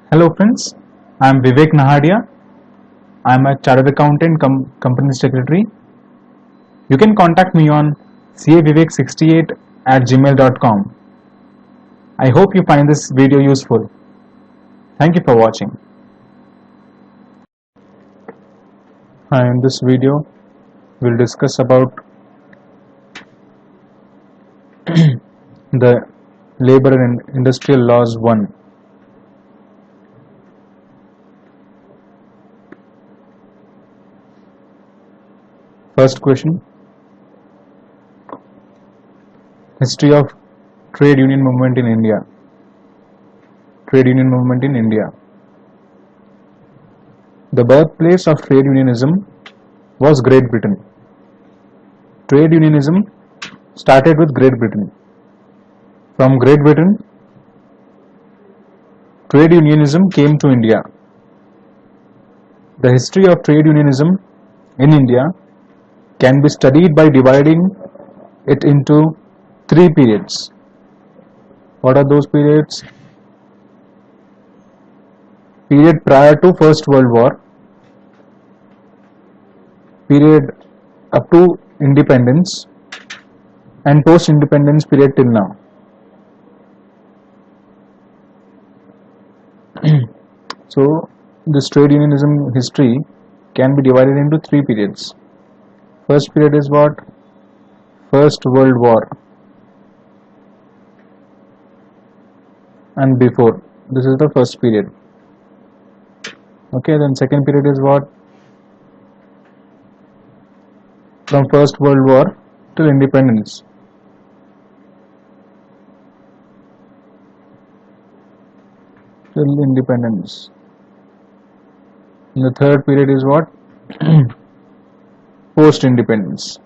Hello friends, I am Vivek Nahadia. I am a chartered accountant company secretary. You can contact me on cavivek68@gmail.com. I hope you find this video useful. Thank you for watching. In this video, we'll discuss about the Labor and Industrial Laws 1. First question: History of trade union movement in India. Trade union movement in India. The birthplace of trade unionism was Great Britain. Trade unionism started with Great Britain. From Great Britain, trade unionism came to India. The history of trade unionism in India can be studied by dividing it into three periods. What are those periods? Period prior to First World War, period up to independence, and post-independence period till now. So this trade unionism history can be divided into three periods. First period is what? First World War and before. This is the first period. Okay, then second period is what? From First World War till independence. Till independence. And the third period is what? Post independence.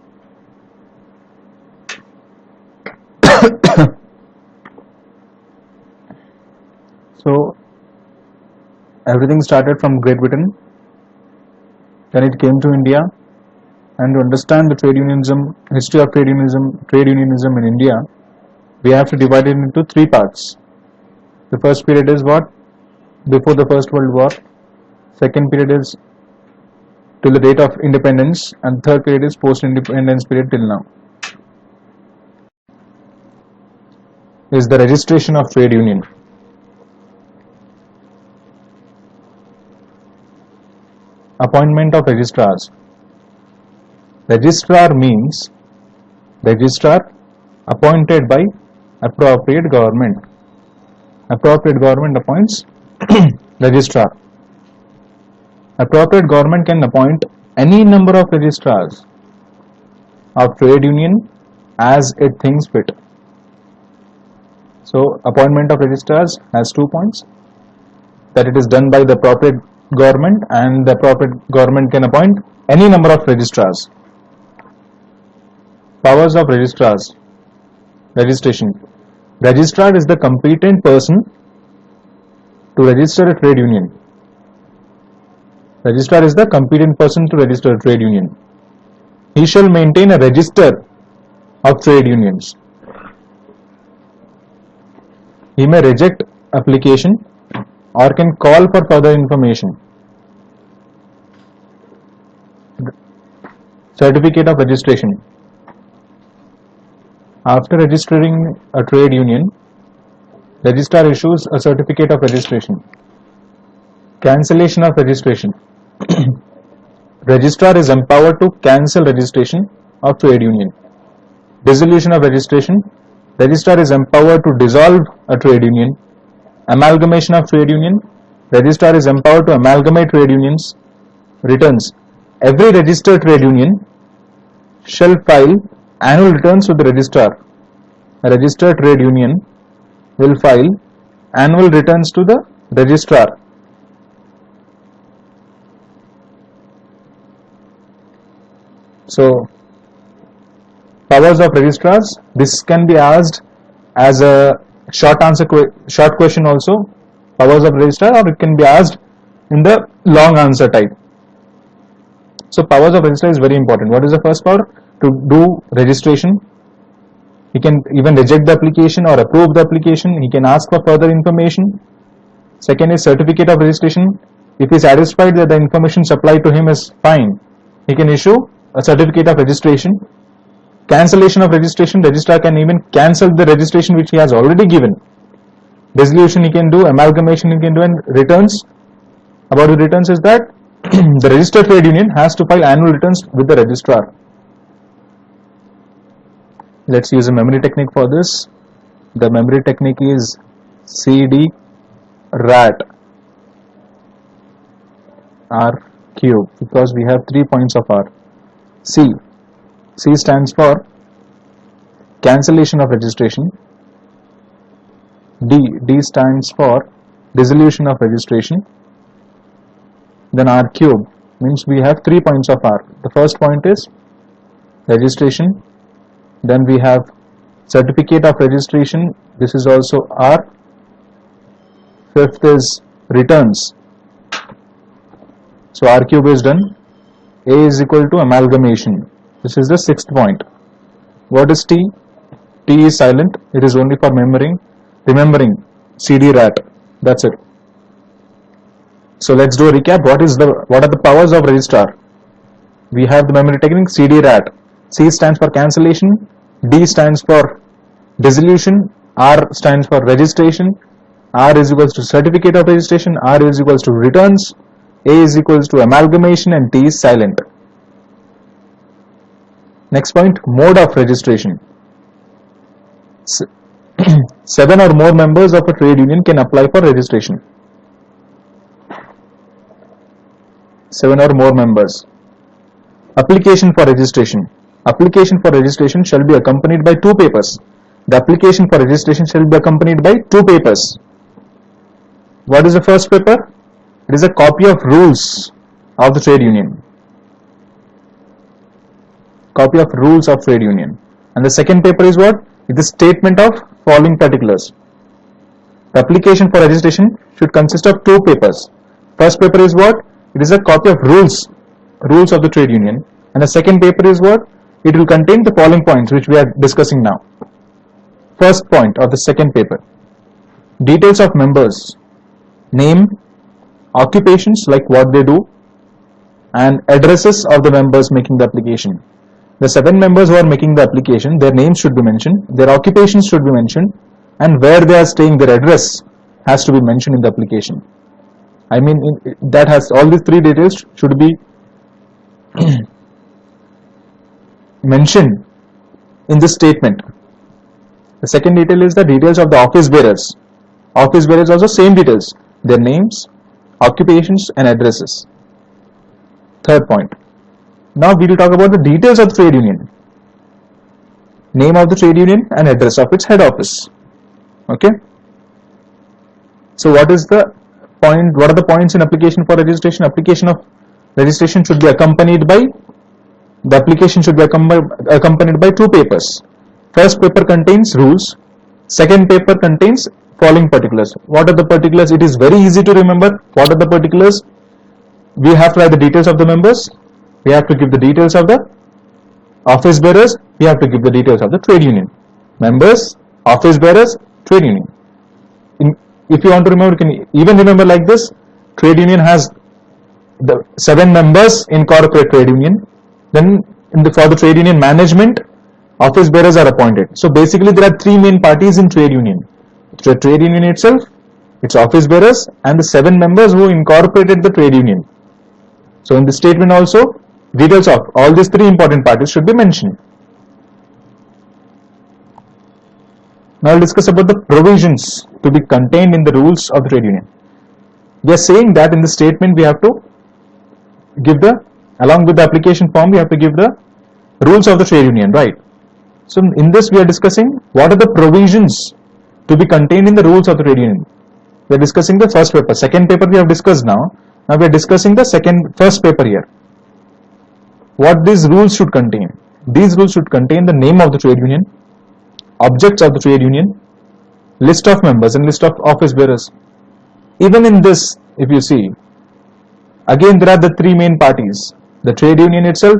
So everything started from Great Britain, then it came to India, and to understand the trade unionism, history of trade unionism in India, we have to divide it into three parts. The first period is what? Before the First World War. Second period is till the date of independence, and third period is post-independence period till now. Is the registration of trade union. Appointment of registrars. Registrar means registrar appointed by appropriate government. Appropriate government appoints registrar. Appropriate government can appoint any number of registrars of trade union as it thinks fit. So appointment of registrars has 2 points, that it is done by the appropriate government, and the appropriate government can appoint any number of registrars. Powers of registrars. Registration. Registrar is the competent person to register a trade union. Registrar is the competent person to register a trade union. He shall maintain a register of trade unions. He may reject application or can call for further information. Certificate of registration. After registering a trade union, registrar issues a certificate of registration. Cancellation of registration. Registrar is empowered to cancel registration of trade union. Dissolution of registration. Registrar is empowered to dissolve a trade union. Amalgamation of trade union. Registrar is empowered to amalgamate trade unions. Returns. Every registered trade union shall file annual returns to the registrar. A registered trade union will file annual returns to the registrar. So powers of registrars, this can be asked as a short question also, powers of registrar, or it can be asked in the long answer type. So powers of registrar is very important. What is the first power? To do registration. He can even reject the application or approve the application. He can ask for further information. Second is certificate of registration. If he is satisfied that the information supplied to him is fine, he can issue a certificate of registration. Cancellation of registration, registrar can even cancel the registration which he has already given. Dissolution he can do, amalgamation he can do, and returns. About the returns is that the registered trade union has to file annual returns with the registrar. Let's use a memory technique for this. The memory technique is CD rat R cube, because we have 3 points of R. C stands for cancellation of registration. D stands for dissolution of registration. Then R cube means we have 3 points of R. The first point is registration. Then we have certificate of registration. This is also R. Fifth is returns. So R cube is done. A is equal to amalgamation. This is the sixth point. What is T? T is silent. It is only for remembering CD rat. That's it. So let's do a recap. What are the powers of registrar? We have the memory technique CD rat. C stands for cancellation. D stands for dissolution. R stands for registration. R is equals to certificate of registration. R is equals to returns. A is equals to amalgamation, and T is silent. Next point, mode of registration. 7 or more members of a trade union can apply for registration. 7 or more members. Application for registration. Application for registration shall be accompanied by 2 papers. The application for registration shall be accompanied by 2 papers. What is the first paper? It is a copy of rules of the trade union. Copy of rules of trade union. And the second paper is what? It is statement of following particulars. The application for registration should consist of 2 papers. First paper is what? It is a copy of rules of the trade union. And the second paper is what? It will contain the following points which we are discussing now. First point of the second paper. Details of members. Name, occupations like what they do, and addresses of the members making the application. The 7 members who are making the application, their names should be mentioned, their occupations should be mentioned, and where they are staying, their address has to be mentioned in the application. I mean, that has all these 3 details should be mentioned in the statement. The second detail is the details of the office bearers. Office bearers also same details, their names, occupations, and addresses. Third point. Now we will talk about the details of the trade union. Name of the trade union and address of its head office. Okay. So what is the point? What are the points in application for registration? Application of registration should be accompanied by, the application should be accompanied by 2 papers. First paper contains rules. Second paper contains following particulars. What are the particulars? It is very easy to remember. What are the particulars? We have to write the details of the members. We have to give the details of the office bearers. We have to give the details of the trade union. Members, office bearers, trade union. If you want to remember, you can even remember like this. Trade union has the 7 members in corporate trade union. Then for the trade union management, office bearers are appointed. So basically there are 3 main parties in trade union. The trade union itself, its office bearers, and the 7 members who incorporated the trade union. So in the statement also, details of all these 3 important parties should be mentioned. Now we'll discuss about the provisions to be contained in the rules of the trade union. We are saying that in the statement we have to give along with the application form, we have to give the rules of the trade union, right? So in this we are discussing what are the provisions to be contained in the rules of the trade union. We are discussing the first paper. Second paper we have discussed now. Now we are discussing the first paper here. What these rules should contain? These rules should contain the name of the trade union, objects of the trade union, list of members, and list of office bearers. Even in this, if you see, again there are the 3 main parties: the trade union itself,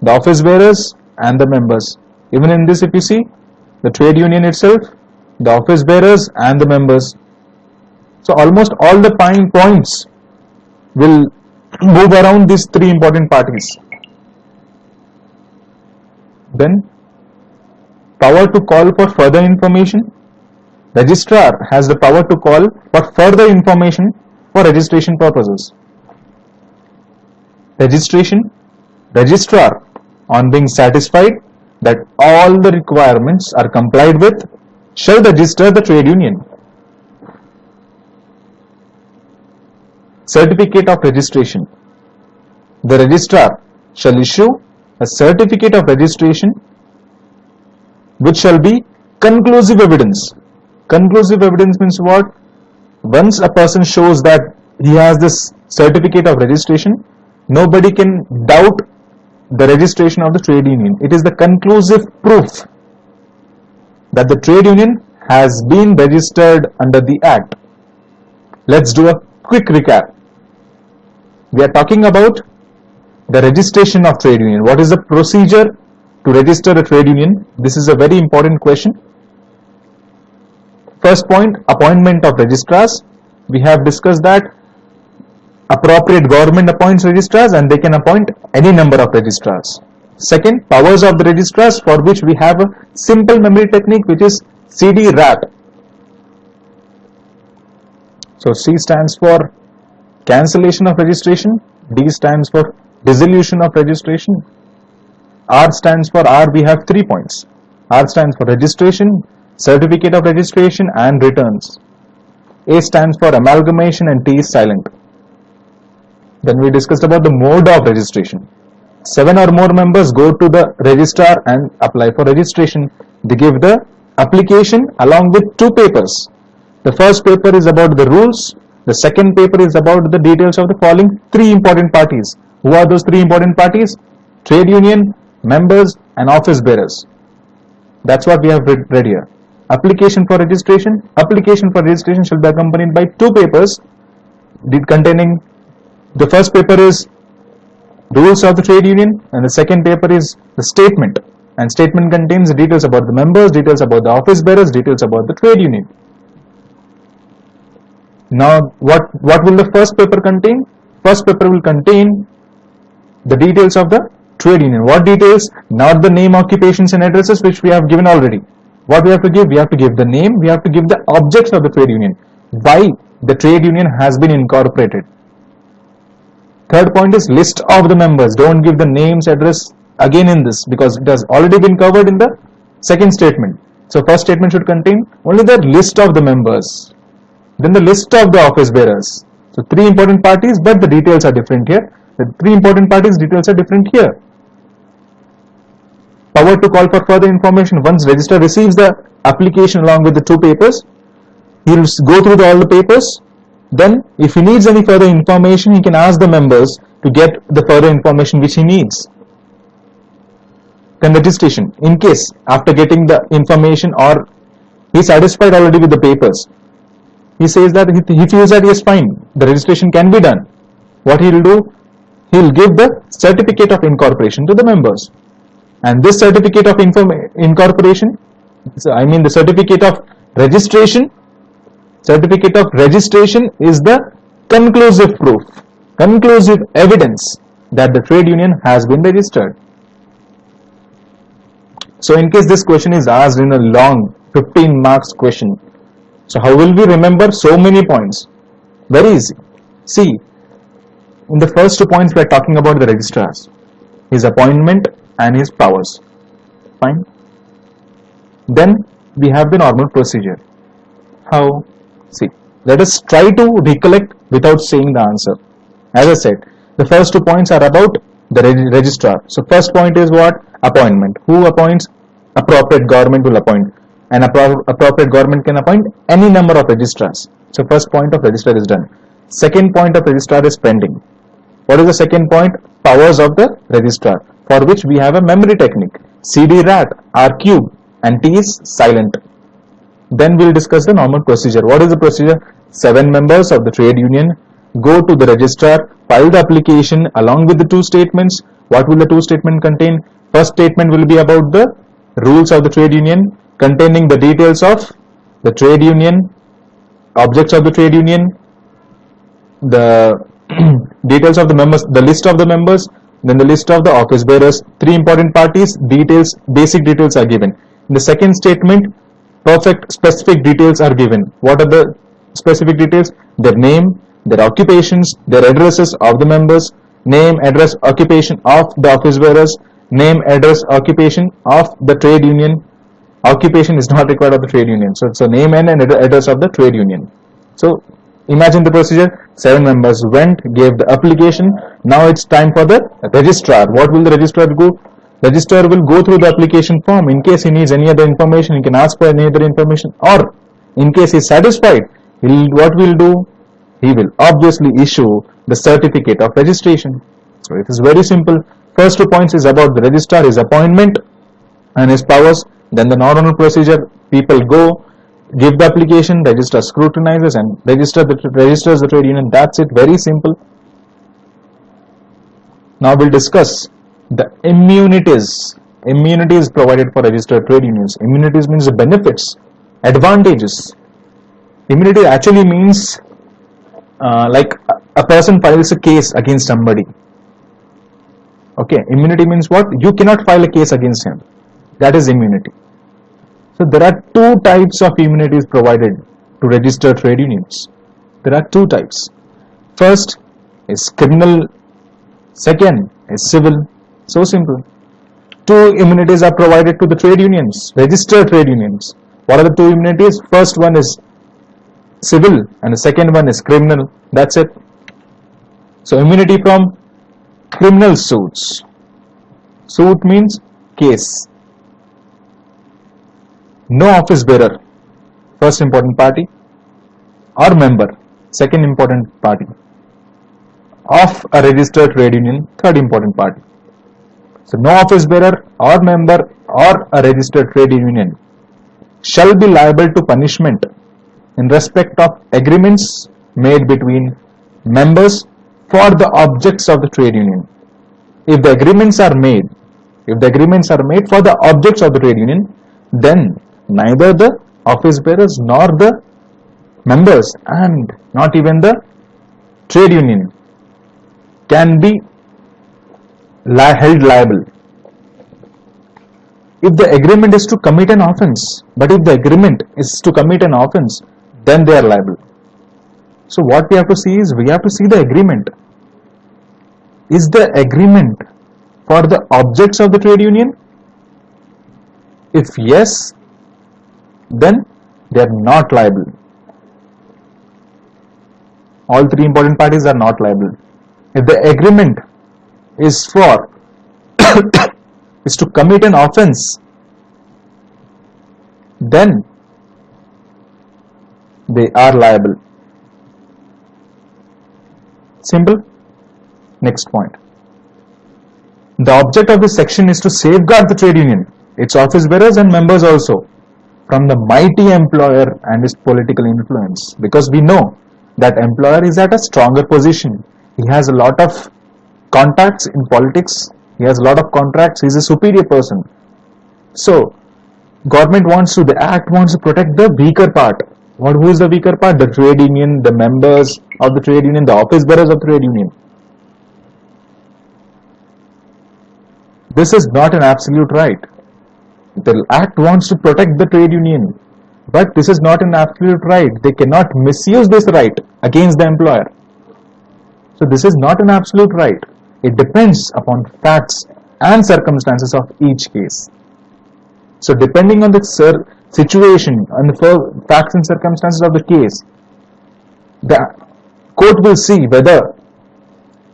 the office bearers, and the members. Even in this, if you see, the trade union itself, the office bearers, and the members. So almost all the points will move around these three important parties. Then power to call for further information. Registrar has the power to call for further information for registration purposes. Registrar, on being satisfied that all the requirements are complied with, shall register the trade union. Certificate of registration. The registrar shall issue a certificate of registration which shall be conclusive evidence. Conclusive evidence means what? Once a person shows that he has this certificate of registration, nobody can doubt the registration of the trade union. It is the conclusive proof that the trade union has been registered under the Act. Let's do a quick recap. We are talking about the registration of trade union. What is the procedure to register a trade union? This is a very important question. First point, appointment of registrars. We have discussed that appropriate government appoints registrars and they can appoint any number of registrars. Second, powers of the registrars, for which we have a simple memory technique which is CD-RAT. So C stands for cancellation of registration, D stands for dissolution of registration, R stands for R, we have 3 points. R stands for registration, certificate of registration and returns. A stands for amalgamation and T is silent. Then we discussed about the mode of registration. 7 or more members go to the registrar and apply for registration. They give the application along with 2 papers. The first paper is about the rules. The second paper is about the details of the following 3 important parties. Who are those 3 important parties? Trade union, members and office bearers. That's what we have read here. Application for registration. Application for registration shall be accompanied by 2 papers containing, the first paper is rules of the trade union and the second paper is the statement, and statement contains details about the members, details about the office bearers, details about the trade union. Now what will the first paper contain? First paper will contain the details of the trade union. What details? Not the name, occupations and addresses which we have given already. What we have to give? We have to give the name, we have to give the objects of the trade union, why the trade union has been incorporated. Third point is list of the members. Don't give the names, address again in this because it has already been covered in the second statement. So first statement should contain only the list of the members, then the list of the office bearers. So 3 important parties, but the details are different here. The 3 important parties, details are different here. Power to call for further information. Once registrar receives the application along with the 2 papers, he will go through all the papers. Then if he needs any further information, he can ask the members to get the further information which he needs. Then registration. In case after getting the information or he is satisfied already with the papers, he says that he feels that yes, fine, the registration can be done. What he will do? He will give the certificate of incorporation to the members. And this certificate of incorporation, the certificate of registration, certificate of registration is the conclusive proof, conclusive evidence that the trade union has been registered. So in case this question is asked in a long 15 marks question, so how will we remember so many points? Very easy. See, in the first 2 points we are talking about the registrars, his appointment and his powers. Fine. Then we have the normal procedure. How? See, let us try to recollect without saying the answer. As I said, the first 2 points are about the registrar. So first point is what? Appointment. Who appoints? Appropriate government will appoint. And appropriate government can appoint any number of registrars. So first point of registrar is done. Second point of registrar is pending. What is the second point? Powers of the registrar, for which we have a memory technique. CD-RAT, R cube and T is silent. Then we will discuss the normal procedure. What is the procedure? 7 members of the trade union go to the registrar, file the application along with the 2 statements. What will the 2 statements contain? First statement will be about the rules of the trade union, containing the details of the trade union, objects of the trade union, the details of the members, the list of the members, then the list of the office bearers. Three important parties, details, basic details are given. In the second statement, perfect specific details are given. What are the specific details? Their name, their occupations, their addresses of the members, name, address, occupation of the office bearers, name, address, occupation of the trade union. Occupation is not required of the trade union, so it's a name and an address of the trade union. So imagine the procedure. 7 members went, gave the application. Now it's time for the registrar. What will the registrar do? Registrar will go through the application form. In case he needs any other information, he can ask for any other information, or in case he is satisfied, what will do? He will obviously issue the certificate of registration. So it is very simple. First 2 points is about the registrar, his appointment and his powers. Then the normal procedure, people go, give the application, registrar scrutinizes and registers the trade union. That's it, very simple. Now we'll discuss the immunities. Immunities provided for registered trade unions. Immunities means the benefits, advantages. Immunity actually means like a person files a case against somebody. Okay, immunity means what? You cannot file a case against him. That is immunity. So there are 2 types of immunities provided to registered trade unions. There are 2 types. First is criminal, second is civil. So simple. 2 immunities are provided to the trade unions, registered trade unions. What are the 2 immunities? First one is civil and the second one is criminal. That's it. So immunity from criminal suits. Suit means case. No office bearer, first important party, or member, second important party, of a registered trade union, third important party. So no office bearer or member or a registered trade union shall be liable to punishment in respect of agreements made between members for the objects of the trade union. If the agreements are made for the objects of the trade union, then neither the office bearers nor the members and not even the trade union can be held liable. If the agreement is to commit an offense, then they are liable. So what we have to see is, we have to see the agreement. Is the agreement for the objects of the trade union? If yes, then they are not liable. All 3 important parties are not liable. If the agreement is for is to commit an offense, then they are liable. Simple. Next point. The object of this section is to safeguard the trade union, its office bearers and members also, from the mighty employer and his political influence, because we know that employer is at a stronger position. He has a lot of contacts in politics, he has a lot of contracts, he is a superior person. So the act wants to protect the weaker part. Who is the weaker part? The trade union, the members of the trade union, the office bearers of the trade union. This is not an absolute right. The act wants to protect the trade union, but this is not an absolute right. They cannot misuse this right against the employer. So this is not an absolute right. It depends upon facts and circumstances of each case. So depending on the situation and the facts and circumstances of the case, the court will see whether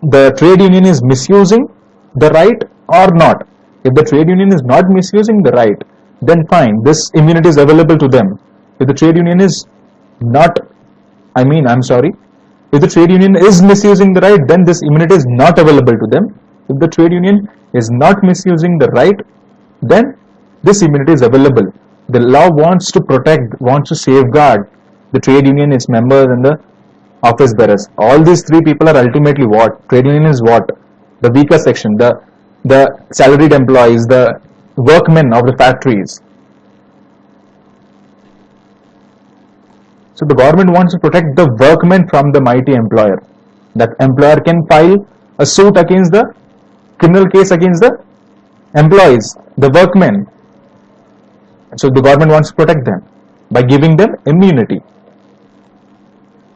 the trade union is misusing the right or not. If the trade union is not misusing the right, then fine, this immunity is available to them. If the trade union is if the trade union is misusing the right, then this immunity is not available to them. If the trade union is not misusing the right, then this immunity is available. The law wants to safeguard the trade union, its members and the office bearers. All these 3 people are ultimately what? Trade union is what? The weaker section, the salaried employees, the workmen of the factories. So the government wants to protect the workmen from the mighty employer. That employer can file a suit against the criminal case against the employees, the workmen. So the government wants to protect them by giving them immunity.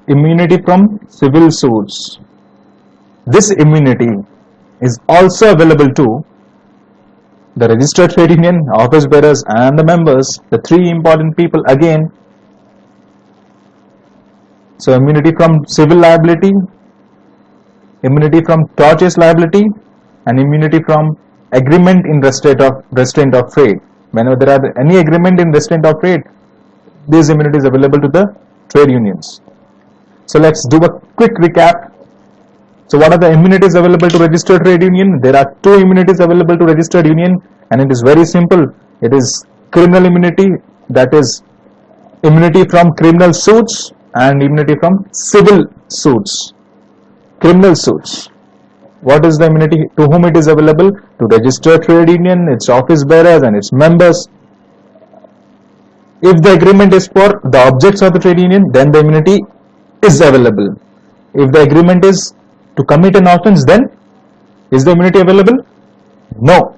Immunity from civil suits. This immunity is also available to the registered trade union, office bearers and the members, the three important people again. So immunity from civil liability, immunity from tortious liability, and immunity from agreement in restraint of trade. Whenever there are any agreement in restraint of trade, this immunity is available to the trade unions. So let's do a quick recap. So what are the immunities available to registered trade union? There are two immunities available to registered union, and it is very simple. It is criminal immunity, that is immunity from criminal suits, and immunity from civil suits. Criminal suits. What is the immunity? To whom it is available? To registered trade union, its office bearers and its members. If the agreement is for the objects of the trade union, then the immunity is available. If the agreement is to commit an offense, then is the immunity available? No,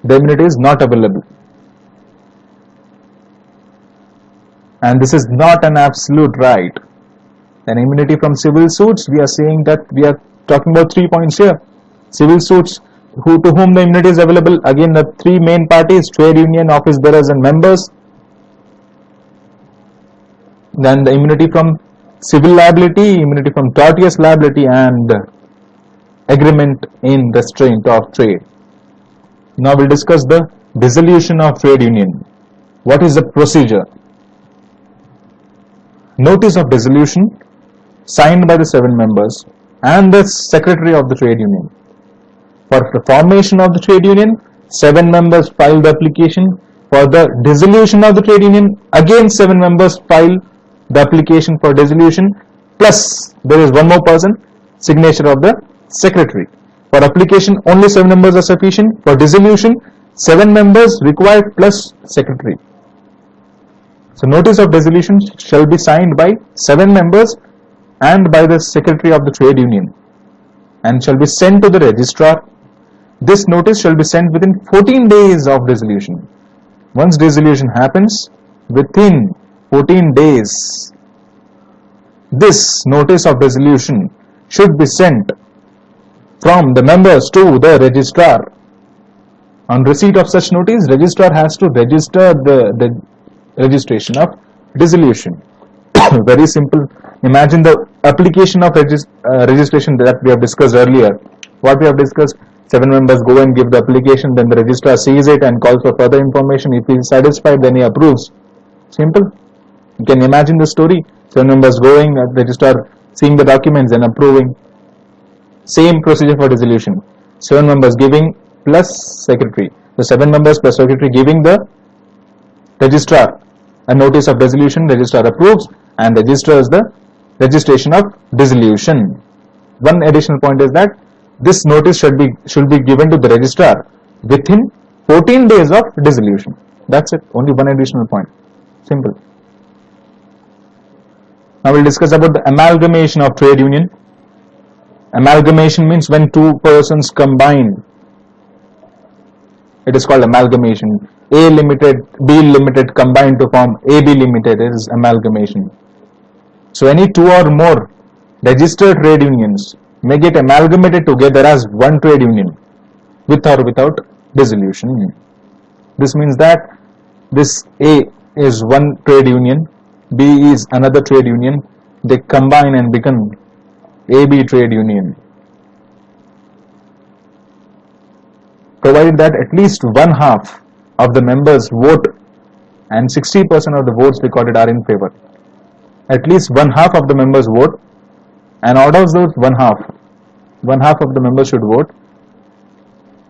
the immunity is not available. And this is not an absolute right. An immunity from civil suits, we are saying that we are talking about 3 points here. Civil suits, to whom the immunity is available? Again, the three main parties: trade union, office bearers and members. Then the immunity from civil liability, immunity from tortious liability, and agreement in restraint of trade. Now we'll discuss the dissolution of trade union. What is the procedure? Notice of dissolution signed by the 7 members and the secretary of the trade union. For the formation of the trade union, 7 members file the application. For the dissolution of the trade union, again 7 members file the application for dissolution, plus there is one more person, signature of the secretary. For application, only 7 members are sufficient. For dissolution, 7 members required plus secretary. So notice of dissolution shall be signed by 7 members and by the secretary of the trade union, and shall be sent to the registrar. This notice shall be sent within 14 days of dissolution. Once dissolution happens, within 14 days, this notice of dissolution should be sent from the members to the registrar. On receipt of such notice, registrar has to register the registration of dissolution. Very simple. Imagine the application of registration that we have discussed earlier. What we have discussed: 7 members go and give the application, then the registrar sees it and calls for further information. If he is satisfied, then he approves. Simple. You can imagine the story. 7 members going, registrar seeing the documents and approving. Same procedure for dissolution. 7 members giving plus secretary. The 7 members plus secretary giving the registrar a notice of dissolution. Registrar approves and registers the registration of dissolution. One additional point is that this notice should be given to the registrar within 14 days of dissolution. That's it. Only one additional point. Simple. Now we'll discuss about the amalgamation of trade union. Amalgamation means when 2 persons combine. It is called amalgamation. A limited, B limited combined to form AB limited is amalgamation. So any 2 or more registered trade unions may get amalgamated together as one trade union, with or without dissolution. This means that this A is one trade union, B is another trade union, they combine and become AB trade union, provided that at least 1/2 of the members vote and 60% of the votes recorded are in favor. At least 1/2 of the members vote, and out of those 1/2 of the members should vote.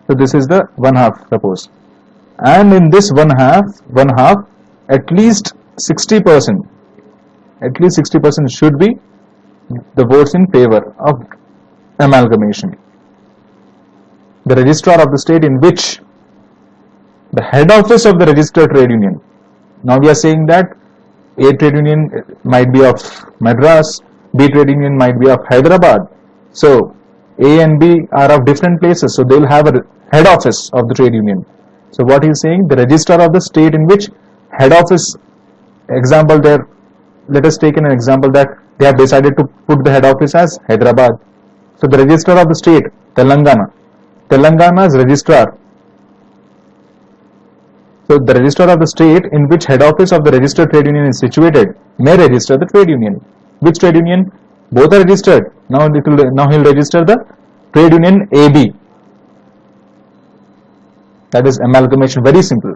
So this is the 1/2, suppose, and in this 1/2, at least 60% should be the votes in favor of amalgamation. The registrar of the state in which the head office of the registered trade union. Now we are saying that A trade union might be of Madras, B trade union might be of Hyderabad. So A and B are of different places, so they will have a head office of the trade union. So what he is saying, the registrar of the state in which head office, example there, let us take an example that they have decided to put the head office as Hyderabad. So the registrar of the state, Telangana's registrar. So the registrar of the state in which head office of the registered trade union is situated may register the trade union. Which trade union? Both are registered. Now he'll register the trade union AB. That is amalgamation. Very simple.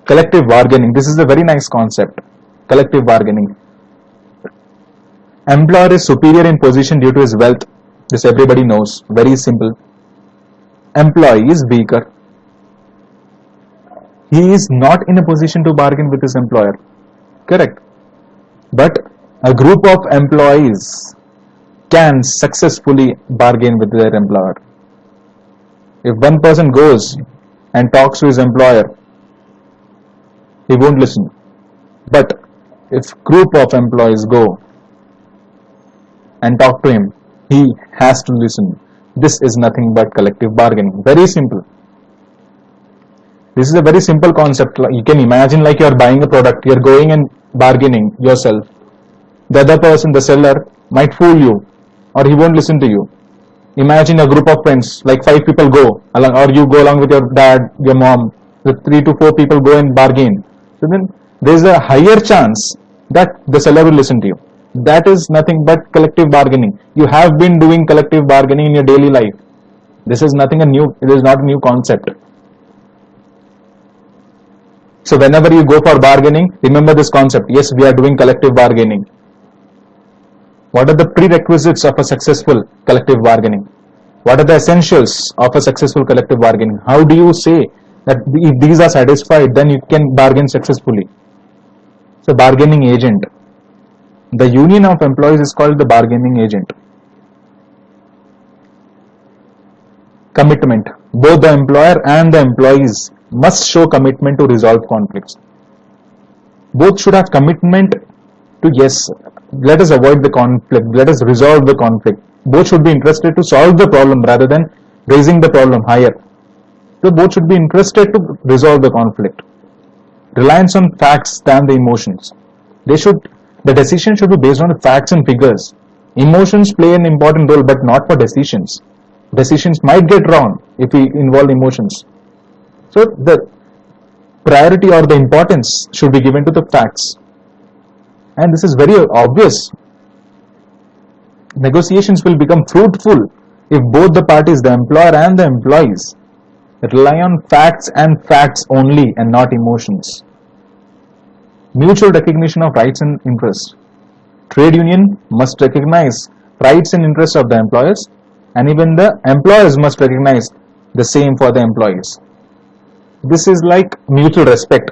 Collective bargaining. This is a very nice concept. Collective bargaining. Employer is superior in position due to his wealth. This everybody knows. Very simple. Employee is weaker. He is not in a position to bargain with his employer. Correct. But a group of employees can successfully bargain with their employer. If one person goes and talks to his employer, he won't listen. But if group of employees go and talk to him, he has to listen. This is nothing but collective bargaining. Very simple. This is a very simple concept. You can imagine like you are buying a product, you are going and bargaining yourself. The other person, the seller, might fool you or he won't listen to you. Imagine a group of friends, like 5 people go along, or you go along with your dad, your mom, the 3 to 4 people go and bargain. So then there is a higher chance that the seller will listen to you. That is nothing but collective bargaining. You have been doing collective bargaining in your daily life. This is nothing new. It is not a new concept. So whenever you go for bargaining, remember this concept. Yes, we are doing collective bargaining. What are the prerequisites of a successful collective bargaining? What are the essentials of a successful collective bargaining? How do you say that if these are satisfied, then you can bargain successfully? So bargaining agent. The union of employees is called the bargaining agent. Commitment. Both the employer and the employees must show commitment to resolve conflicts. Both should have commitment to, yes, let us avoid the conflict, let us resolve the conflict. Both should be interested to solve the problem rather than raising the problem higher. So both should be interested to resolve the conflict. Reliance on facts than the emotions. The decision should be based on the facts and figures. Emotions play an important role, but not for decisions. Decisions might get wrong if we involve emotions. So the priority or the importance should be given to the facts. And this is very obvious. Negotiations will become fruitful if both the parties, the employer and the employees, rely on facts and facts only and not emotions. Mutual recognition of rights and interests. Trade union must recognize rights and interests of the employers, and even the employers must recognize the same for the employees. This is like mutual respect.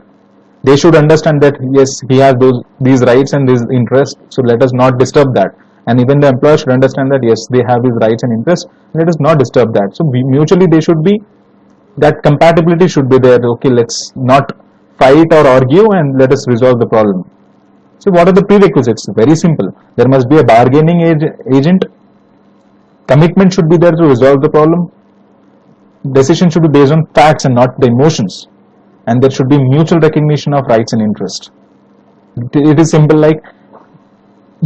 They should understand that yes, he has these rights and these interests, so let us not disturb that. And even the employer should understand that yes, they have these rights and interests, let us not disturb that. So mutually they should be, that compatibility should be there. Okay, let's not fight or argue and let us resolve the problem. So what are the prerequisites? Very simple. There must be a bargaining agent. Commitment should be there to resolve the problem. Decision should be based on facts and not the emotions. And there should be mutual recognition of rights and interest. It is simple like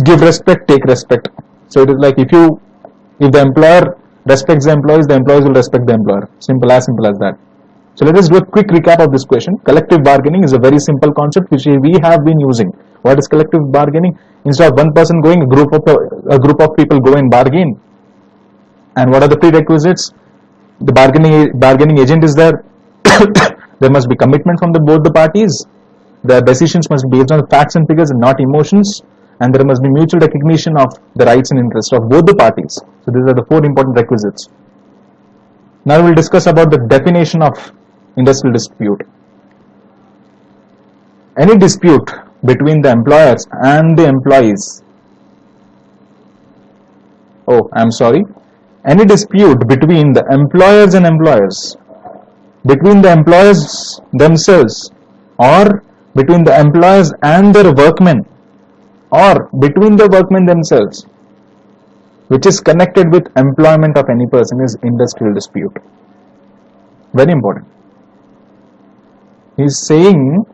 give respect, take respect. So it is like if the employer respects the employees will respect the employer. Simple as that. So let us do a quick recap of this question. Collective bargaining is a very simple concept which we have been using. What is collective bargaining? Instead of one person going, a group of people go and bargain. And what are the prerequisites? The bargaining agent is there. There must be commitment from both the parties. The decisions must be based on facts and figures and not emotions. And there must be mutual recognition of the rights and interests of both the parties. So these are the 4 important requisites. Now we will discuss about the definition of industrial dispute. Any dispute between the employers and the employees. Any dispute between the employers and employers, between the employers themselves or between the employers and their workmen, or between the workmen themselves, which is connected with employment of any person, is industrial dispute. Very important. He is saying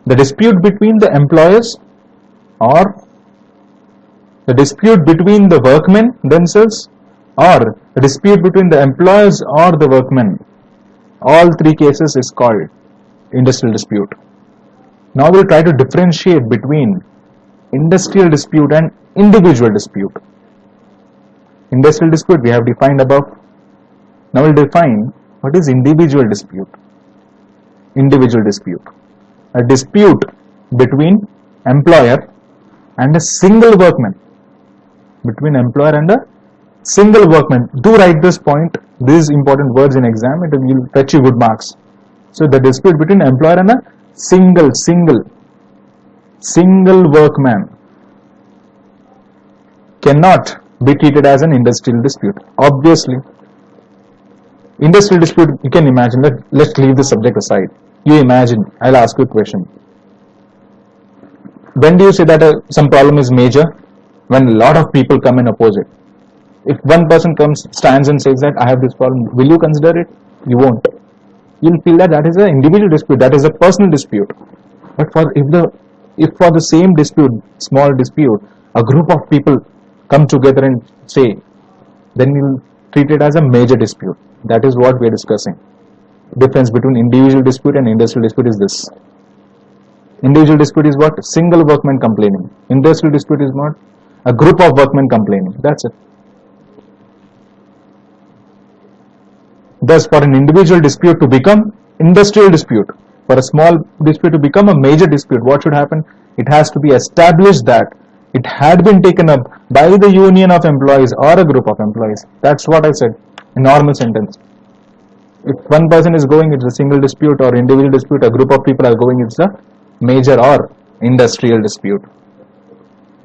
the dispute between the employers or the dispute between the workmen themselves or the dispute between the employers or the workmen, all three cases is called industrial dispute. Now we'll try to differentiate between industrial dispute and individual dispute. Industrial dispute we have defined above. Now we'll define what is individual dispute. Individual dispute, a dispute between employer and a single workman. Between employer and a single workman. Do write this point, these important words in exam, it will fetch you good marks. So the dispute between employer and a single workman cannot be treated as an industrial dispute. Obviously, industrial dispute, you can imagine, let's leave the subject aside. You imagine, I'll ask you a question. When do you say that some problem is major? When a lot of people come and oppose it. If one person stands and says that I have this problem, will you consider it? You won't. You'll feel that that is an individual dispute, that is a personal dispute. But if for the same dispute, small dispute, a group of people come together and say, then you'll treat it as a major dispute. That is what we are discussing. Difference between individual dispute and industrial dispute is this. Individual dispute is what? Single workman complaining. Industrial dispute is what? A group of workmen complaining. That's it. Thus, for an individual dispute to become industrial dispute, for a small dispute to become a major dispute, what should happen? It has to be established that it had been taken up by the union of employees or a group of employees. That's what I said. A normal sentence. If one person is going, it's a single dispute, or individual dispute, a group of people are going, it's a major or industrial dispute.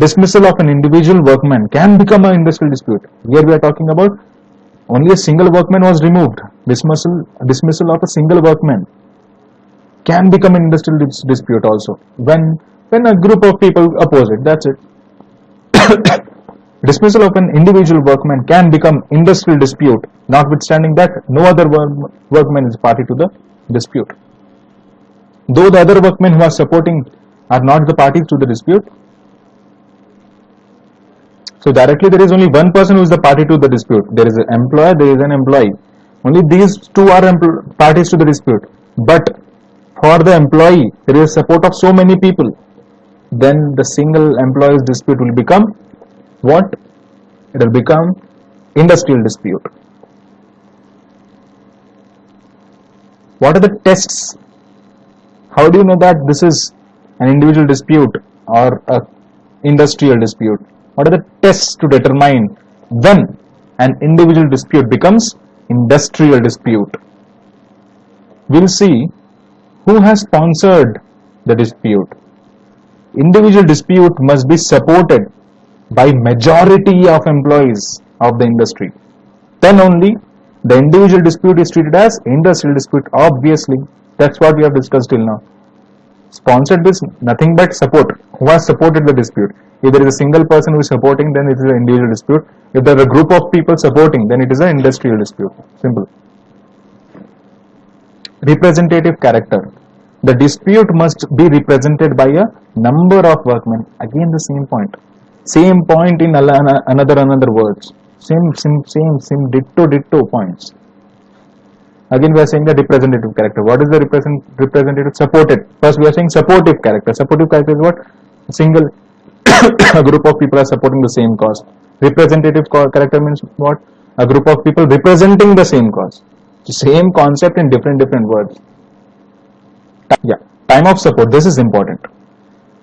Dismissal of an individual workman can become an industrial dispute. Here we are talking about only a single workman was removed. Dismissal of a single workman can become an industrial dispute also when a group of people oppose it. That's it. Dismissal of an individual workman can become industrial dispute, notwithstanding that no other workman is party to the dispute. Though the other workmen who are supporting are not the parties to the dispute, so directly there is only one person who is the party to the dispute. There is an employer, there is an employee. Only these two are parties to the dispute. But for the employee, there is support of so many people. Then the single employee's dispute will become what? It will become industrial dispute. What are the tests? How do you know that this is an individual dispute or an industrial dispute? What are the tests to determine when an individual dispute becomes industrial dispute? We'll see who has sponsored the dispute. Individual dispute must be supported by majority of employees of the industry. Then only the individual dispute is treated as industrial dispute. Obviously, that's what we have discussed till now. Sponsored is nothing but support. Who has supported the dispute? If there is a single person who is supporting, then it is an individual dispute. If there is a group of people supporting, then it is an industrial dispute. Simple. Representative character. The dispute must be represented by a number of workmen. Again the same point. Same point in another words. Same ditto points. Again we are saying the representative character. What is the representative? Supported. First we are saying supportive character. Supportive character is what? Single a group of people are supporting the same cause. Representative character means what? A group of people representing the same cause. The same concept in different words. Yeah, time of support. This is important.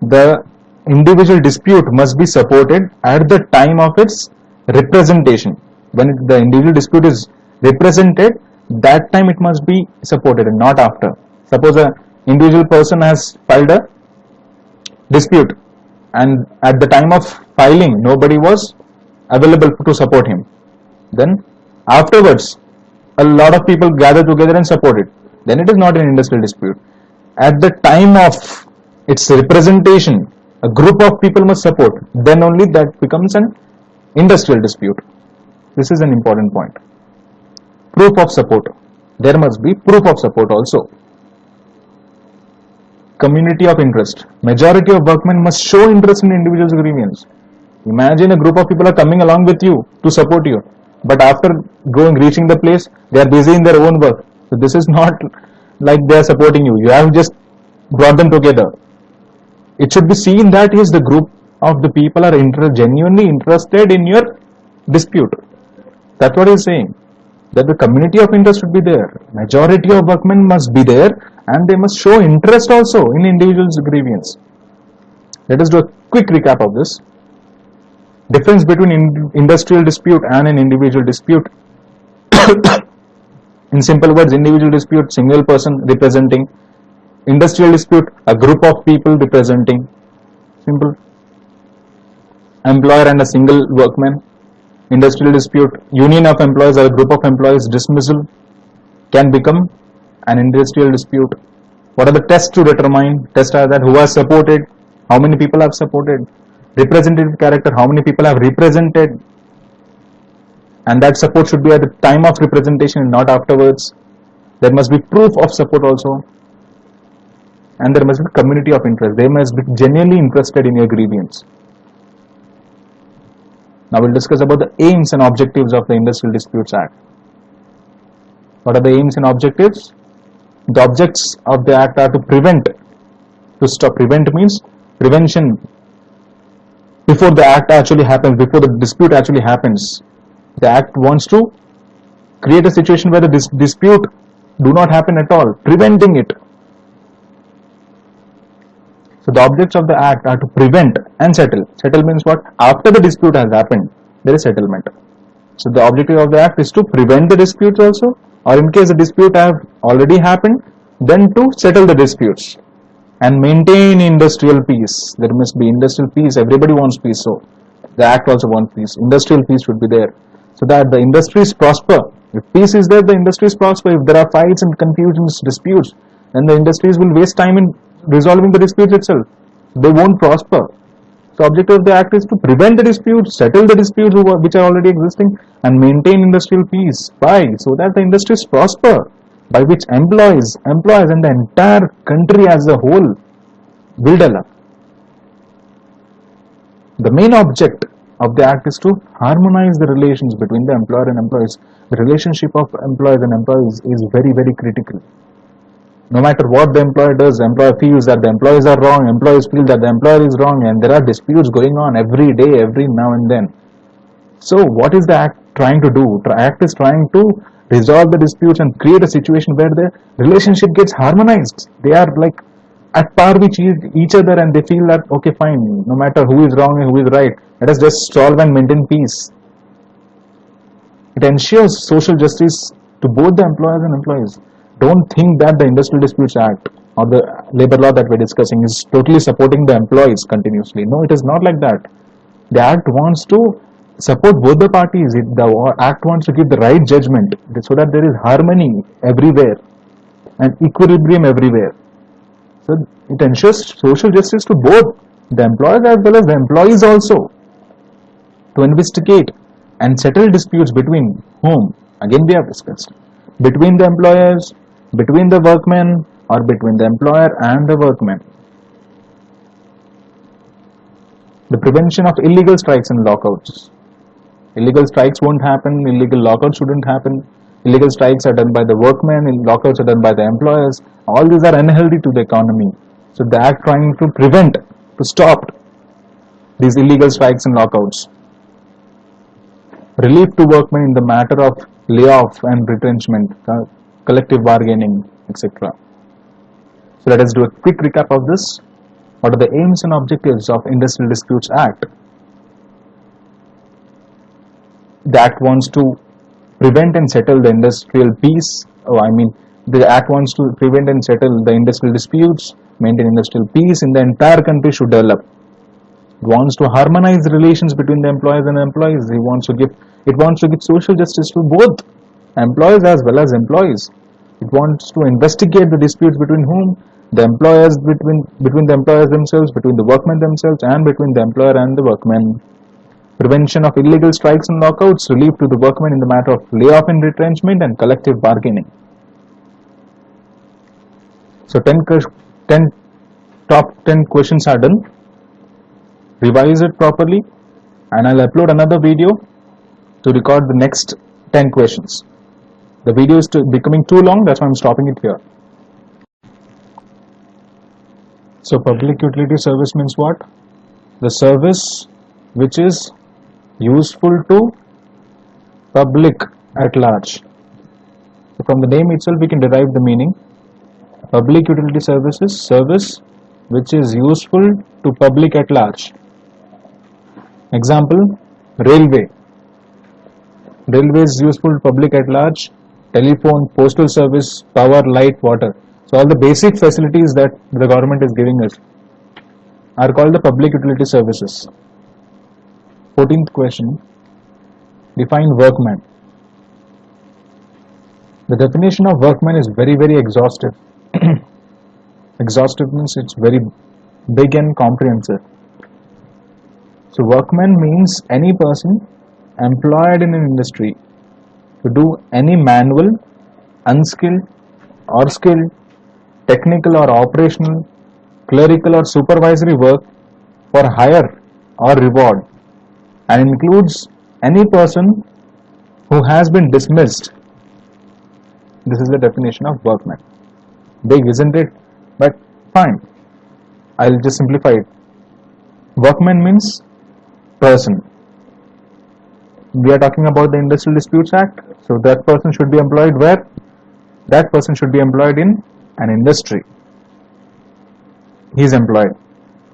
The individual dispute must be supported at the time of its representation. When the individual dispute is represented, that time it must be supported and not after. Suppose an individual person has filed a dispute and at the time of filing nobody was available to support him. Then afterwards a lot of people gather together and support it. Then it is not an industrial dispute. At the time of Its representation, a group of people must support, then only that becomes an industrial dispute. This is an important point. Proof of support. There must be proof of support also. Community of interest. Majority of workmen must show interest in individual's grievance. Imagine a group of people are coming along with you to support you, but after reaching the place, they are busy in their own work. So this is not like they are supporting you. You have just brought them together. It should be seen that is the group of the people are genuinely interested in your dispute. That's what he is saying. That the community of interest should be there. Majority of workmen must be there, and they must show interest also in individual's grievance. Let us do a quick recap of this. Difference between industrial dispute and an individual dispute. In simple words, individual dispute, single person representing. Industrial dispute, a group of people representing. Simple. Employer and a single workman. Industrial dispute, union of employees or a group of employees dismissal can become an industrial dispute. What are the tests to determine? Tests are that who has supported, how many people have supported, representative character, how many people have represented, and that support should be at the time of representation and not afterwards. There must be proof of support also, and there must be community of interest. They must be genuinely interested in your grievance. Now we'll discuss about the aims and objectives of the Industrial Disputes Act. What are the aims and objectives? The objects of the Act are to prevent, to stop. Prevent means prevention. Before the Act actually happens, before the dispute actually happens, the Act wants to create a situation where the dispute do not happen at all, preventing it. So the objects of the Act are to prevent and settle. Settle means what? After the dispute has happened, there is settlement. So the objective of the Act is to prevent the disputes also, or in case the dispute have already happened, then to settle the disputes and maintain industrial peace. There must be industrial peace. Everybody wants peace, so the Act also wants peace. Industrial peace should be there, so that the industries prosper. If peace is there, the industries prosper. If there are fights and confusions, disputes, then the industries will waste time in resolving the disputes itself. They won't prosper. So objective of the Act is to prevent the disputes, settle the disputes which are already existing, and maintain industrial peace. Why? So that the industries prosper, by which employees and the entire country as a whole will develop. The main object of the Act is to harmonize the relations between the employer and employees. The relationship of employers and employees is very, very critical. No matter what the employer does, the employer feels that the employees are wrong, employees feel that the employer is wrong, and there are disputes going on every day, every now and then. So what is the Act trying to do? The Act is trying to resolve the disputes and create a situation where the relationship gets harmonized. They are like at par with each other, and they feel that, okay, fine, no matter who is wrong and who is right, let us just solve and maintain peace. It ensures social justice to both the employers and employees. Don't think that the Industrial Disputes Act or the labor law that we're discussing is totally supporting the employees continuously. No, it is not like that. The Act wants to support both the parties. The Act wants to give the right judgment so that there is harmony everywhere and equilibrium everywhere. So it ensures social justice to both the employers as well as the employees also, to investigate and settle disputes between whom? Again we have discussed. Between the employers, between the workmen, or between the employer and the workmen. The prevention of illegal strikes and lockouts. Illegal strikes won't happen, illegal lockouts shouldn't happen. Illegal strikes are done by the workmen, lockouts are done by the employers. All these are unhealthy to the economy. So the Act trying to prevent, to stop these illegal strikes and lockouts. Relief to workmen in the matter of layoff and retrenchment, collective bargaining, etc. So let us do a quick recap of this. What are the aims and objectives of Industrial Disputes Act? The Act wants to prevent and settle the industrial peace. The Act wants to prevent and settle the industrial disputes, maintain industrial peace in the entire country should develop. It wants to harmonize the relations between the employers and employees. It wants to give social justice to both employers as well as employees. It wants to investigate the disputes between whom? the employers between the employers themselves, between the workmen themselves, and between the employer and the workmen. Prevention of illegal strikes and lockouts, relief to the workmen in the matter of layoff and retrenchment, and collective bargaining. So 10 top 10 questions are done. Revise it properly, and I'll upload another video to record the next 10 questions. The video is becoming too long, that's why I'm stopping it here. So public utility service means what? The service which is useful to public at large. So from the name itself we can derive the meaning. Public utility services, service which is useful to public at large. Example, railway. Railway is useful to public at large. Telephone, postal service, power, light, water. So all the basic facilities that the government is giving us are called the public utility services. 14th question, define workman. The definition of workman is very exhaustive. Exhaustive means it's very big and comprehensive. So workman means any person employed in an industry to do any manual, unskilled or skilled, technical or operational, clerical or supervisory work for hire or reward, and includes any person who has been dismissed. This is the definition of workman. Big, isn't it? But fine, I'll just simplify it. Workman means person. We are talking about the Industrial Disputes Act, so that person should be employed where? That person should be employed in an industry. He is employed.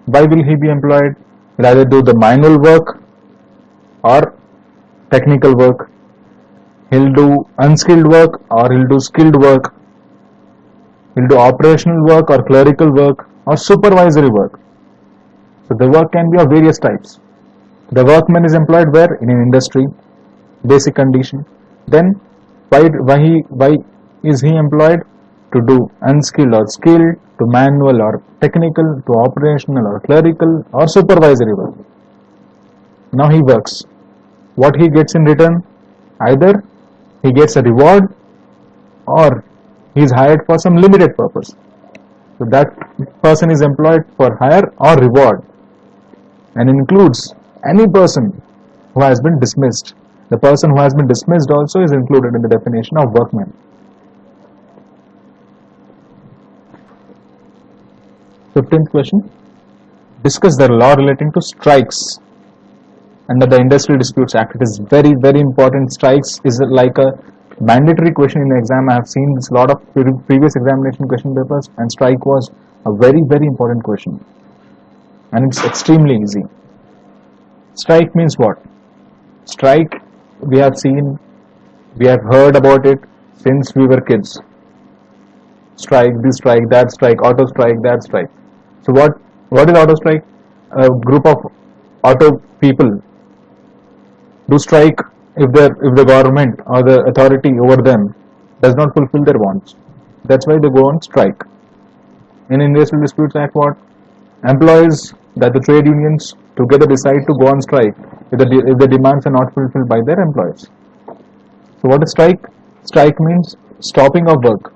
Why will he be employed? He'll either do the manual work or technical work. He'll do unskilled work or he'll do skilled work. He'll do operational work or clerical work or supervisory work. So the work can be of various types. The workman is employed where? In an industry. Basic condition. Then why is he employed? To do unskilled or skilled, to manual or technical, to operational or clerical or supervisory work. Now he works. What he gets in return? Either he gets a reward or he is hired for some limited purpose. So that person is employed for hire or reward, and includes any person who has been dismissed. The person who has been dismissed also is included in the definition of workman. 15th question, discuss the law relating to strikes under the Industrial Disputes Act. It is very important. Strikes is like a mandatory question in the exam. I have seen this lot of previous examination question papers, and strike was a very important question, and it's extremely easy. Strike means what? Strike, we have seen, we have heard about it since we were kids. Strike, this strike, that strike, auto strike, that strike. So what is auto strike? A group of auto people do strike if the government or the authority over them does not fulfill their wants. That's why they go on strike. In Industrial Disputes Act, what? Employees, that the trade unions together decide to go on strike if the demands are not fulfilled by their employees. So what is strike? Strike means stopping of work.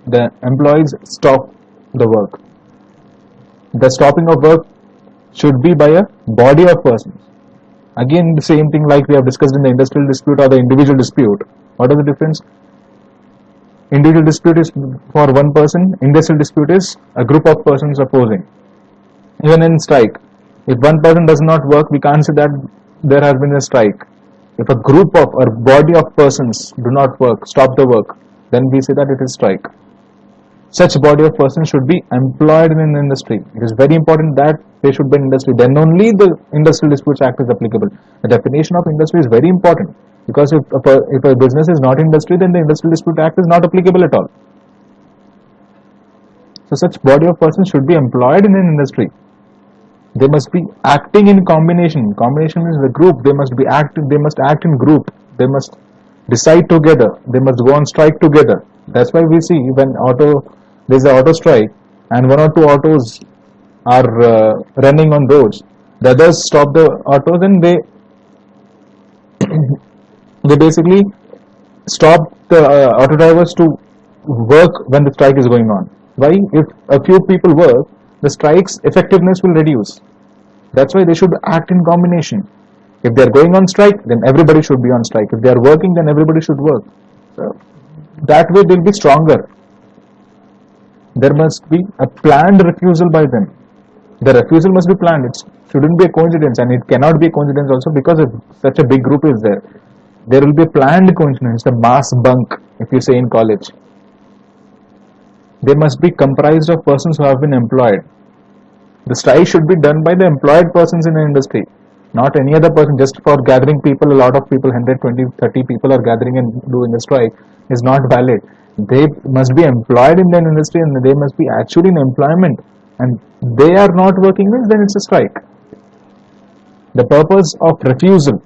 The employees stop the work. The stopping of work should be by a body of persons. Again, the same thing like we have discussed in the industrial dispute or the individual dispute. What is the difference? Individual dispute is for one person, industrial dispute is a group of persons opposing. Even in strike, if one person does not work, we can't say that there has been a strike. If a group of or body of persons do not work, stop the work, then we say that it is strike. Such body of persons should be employed in an industry. It is very important that they should be in industry. Then only the Industrial Disputes Act is applicable. The definition of industry is very important, because if a business is not industry, then the Industrial Dispute Act is not applicable at all. So such body of persons should be employed in an industry. They must be acting in combination. Combination means the group. They must be active. They must act in group. They must decide together. They must go on strike together. That's why we see when there is an auto strike, and one or two autos are running on roads, the others stop the autos and they basically stop the auto drivers to work when the strike is going on. Why? If a few people work, the strike's effectiveness will reduce. That's why they should act in combination. If they are going on strike, then everybody should be on strike. If they are working, then everybody should work. That way they'll be stronger. There must be a planned refusal by them. The refusal must be planned. It shouldn't be a coincidence, and it cannot be a coincidence also, because if such a big group is there, there will be a planned coincidence, a mass bunk, if you say in college. They must be comprised of persons who have been employed. The strike should be done by the employed persons in the industry, not any other person. Just for gathering people, a lot of people, 120, 30 people are gathering and doing a strike is not valid. They must be employed in the industry, and they must be actually in employment, and they are not working, means then it's a strike. The purpose of refusal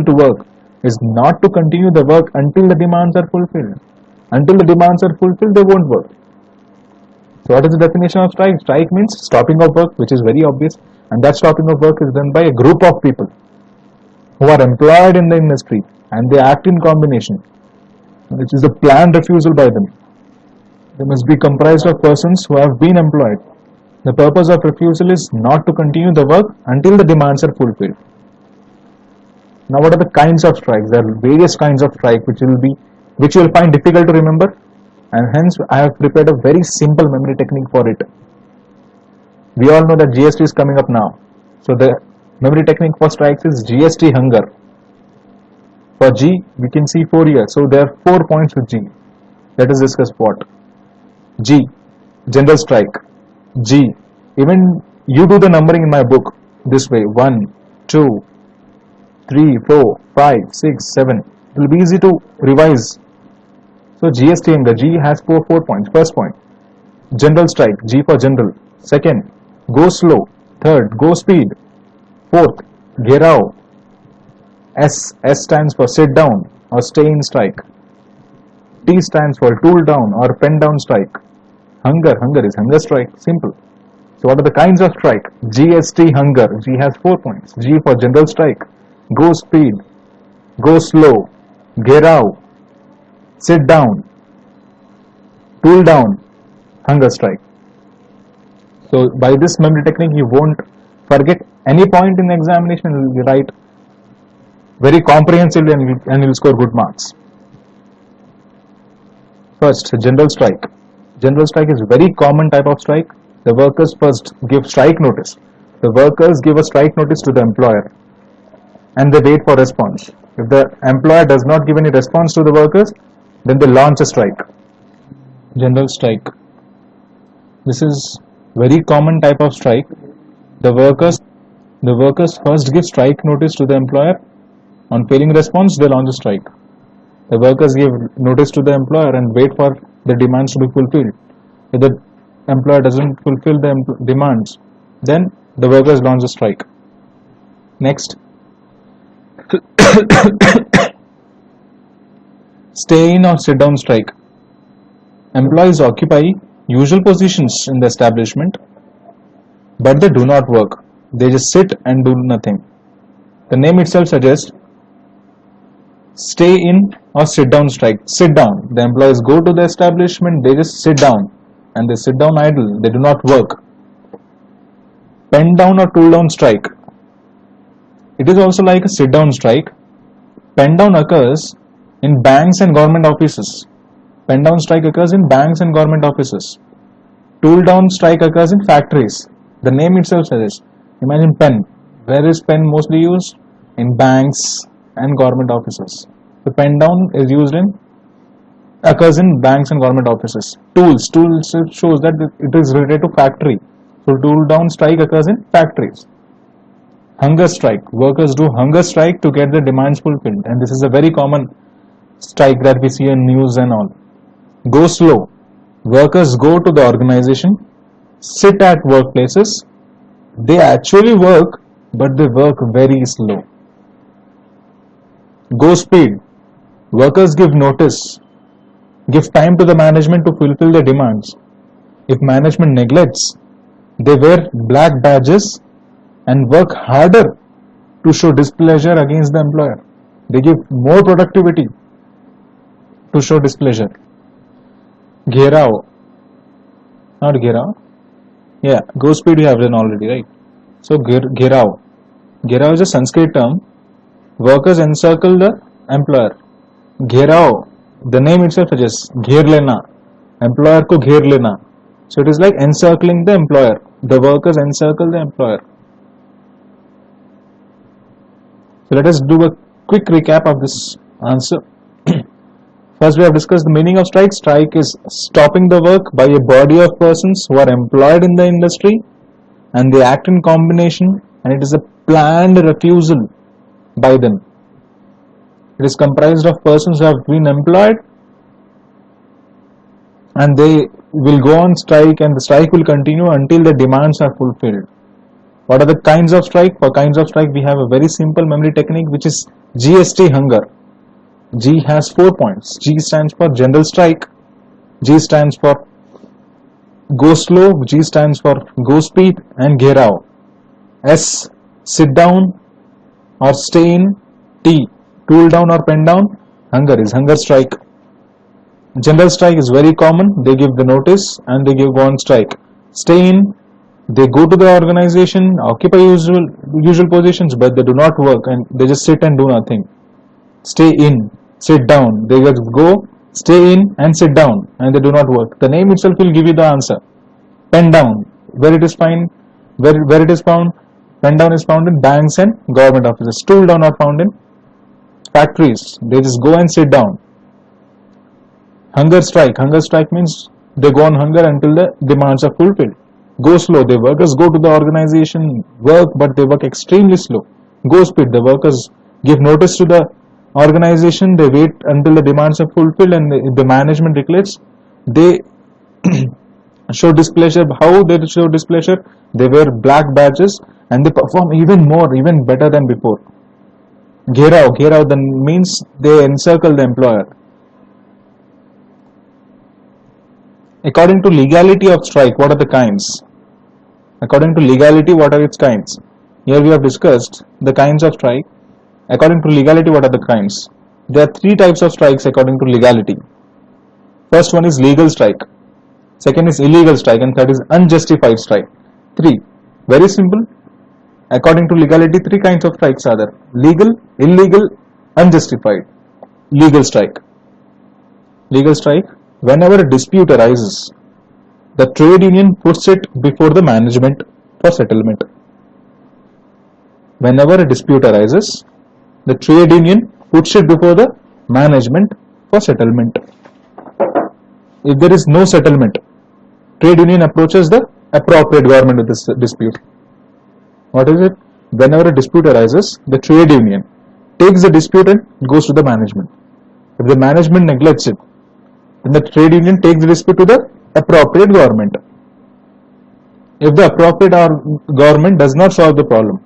to work, is not to continue the work until the demands are fulfilled. Until the demands are fulfilled, they won't work. So what is the definition of strike? Strike means stopping of work, which is very obvious, and that stopping of work is done by a group of people who are employed in the industry, and they act in combination, which is a planned refusal by them. They must be comprised of persons who have been employed. The purpose of refusal is not to continue the work until the demands are fulfilled. Now, what are the kinds of strikes? There are various kinds of strike which you will find difficult to remember, and hence I have prepared a very simple memory technique for it. We all know that GST is coming up now, so the memory technique for strikes is GST hunger. For G, we can see 4 years, so there are 4 points with G. Let us discuss what. G, general strike. G, even you do the numbering in my book this way: 1, 2, 3, 4, 5, 6, 7. It will be easy to revise. So GST hunger, G has 4 points. First point, general strike, G for general. Second, go slow. Third, go speed. Fourth, Gherao. S stands for sit down or stay in strike. T stands for tool down or pen down strike. Hunger is hunger strike, simple. So what are the kinds of strike? GST hunger, G has 4 points. G for general strike, go speed, go slow, Gherao, sit down, tool down, hunger strike. So by this memory technique, you won't forget any point in the examination. You will write very comprehensively, and you will score good marks. First, general strike. General strike is a very common type of strike. The workers first give strike notice. The workers give a strike notice to the employer, and they wait for response. If the employer does not give any response to the workers, then they launch a strike. General strike. This is very common type of strike. The workers first give strike notice to the employer. On failing response, they launch a strike. The workers give notice to the employer and wait for the demands to be fulfilled. If the employer doesn't fulfill the demands, then the workers launch a strike. Next, stay in or sit down strike. Employees occupy usual positions in the establishment, but they do not work. They just sit and do nothing. The name itself suggests stay in or sit down strike. Sit down. The employees go to the establishment, they just sit down, and they sit down idle. They do not work. Pen down or tool down strike. It is also like a sit down strike. Pen down occurs in banks and government offices. Pen down strike occurs in banks and government offices. Tool down strike occurs in factories. The name itself suggests. Imagine pen. Where is pen mostly used? In banks and government offices. The pen down is occurs in banks and government offices. Tools shows that it is related to factory. So tool down strike occurs in factories. Hunger strike. Workers do hunger strike to get their demands fulfilled, and this is a very common strike that we see in news and all. Go slow. Workers go to the organization, sit at workplaces. They actually work, but they work very slow. Go speed. Workers give notice, give time to the management to fulfill their demands. If management neglects, they wear black badges and work harder to show displeasure against the employer. They give more productivity to show displeasure. Gherao, not Gherao. Yeah, go speed you have done already, right? So Gherao. Gherao is a Sanskrit term. Workers encircle the employer. Gherao, the name itself suggests घेर लेना, employer को घेर लेना. So it is like encircling the employer. The workers encircle the employer. So let us do a quick recap of this answer. First, we have discussed the meaning of strike. Strike is stopping the work by a body of persons who are employed in the industry and they act in combination, and it is a planned refusal by them. It is comprised of persons who have been employed and they will go on strike, and the strike will continue until the demands are fulfilled. What are the kinds of strike? For kinds of strike, we have a very simple memory technique, which is GST hunger. G has 4 points. G stands for general strike. G stands for go slow. G stands for go speed, and gherao. S, sit down or stay in. T, tool down or pen down. Hunger is hunger strike. General strike is very common. They give the notice and they go on strike. Stay in, they go to the organization, occupy usual positions, but they do not work and they just sit and do nothing. Stay in, sit down. They just go, stay in and sit down, and they do not work. The name itself will give you the answer. Pen down, where it is found, where it is found. Pen down is found in banks and government offices. Stool down are found in factories. They just go and sit down. Hunger strike. Hunger strike means they go on hunger until the demands are fulfilled. Go slow. The workers go to the organization, work, but they work extremely slow. Go speed. The workers give notice to the organization. They wait until the demands are fulfilled, and if the management declares, they show displeasure. How they show displeasure? They wear black badges and they perform even more, even better than before. Gherao. Gherao then means they encircle the employer. According to legality of strike, what are the kinds? According to legality, what are its kinds? Here we have discussed the kinds of strike. According to legality, what are the kinds? There are 3 types of strikes according to legality. First one is legal strike. Second is illegal strike, and third is unjustified strike. 3. Very simple. According to legality, 3 kinds of strikes are there: legal, illegal, unjustified. Legal strike. Legal strike. Whenever a dispute arises, the trade union puts it before the management for settlement. Whenever a dispute arises, the trade union puts it before the management for settlement. If there is no settlement, trade union approaches the appropriate government with this dispute. What is it? Whenever a dispute arises, the trade union takes the dispute and goes to the management. If the management neglects it, then the trade union takes the dispute to the appropriate government. If the appropriate government does not solve the problem,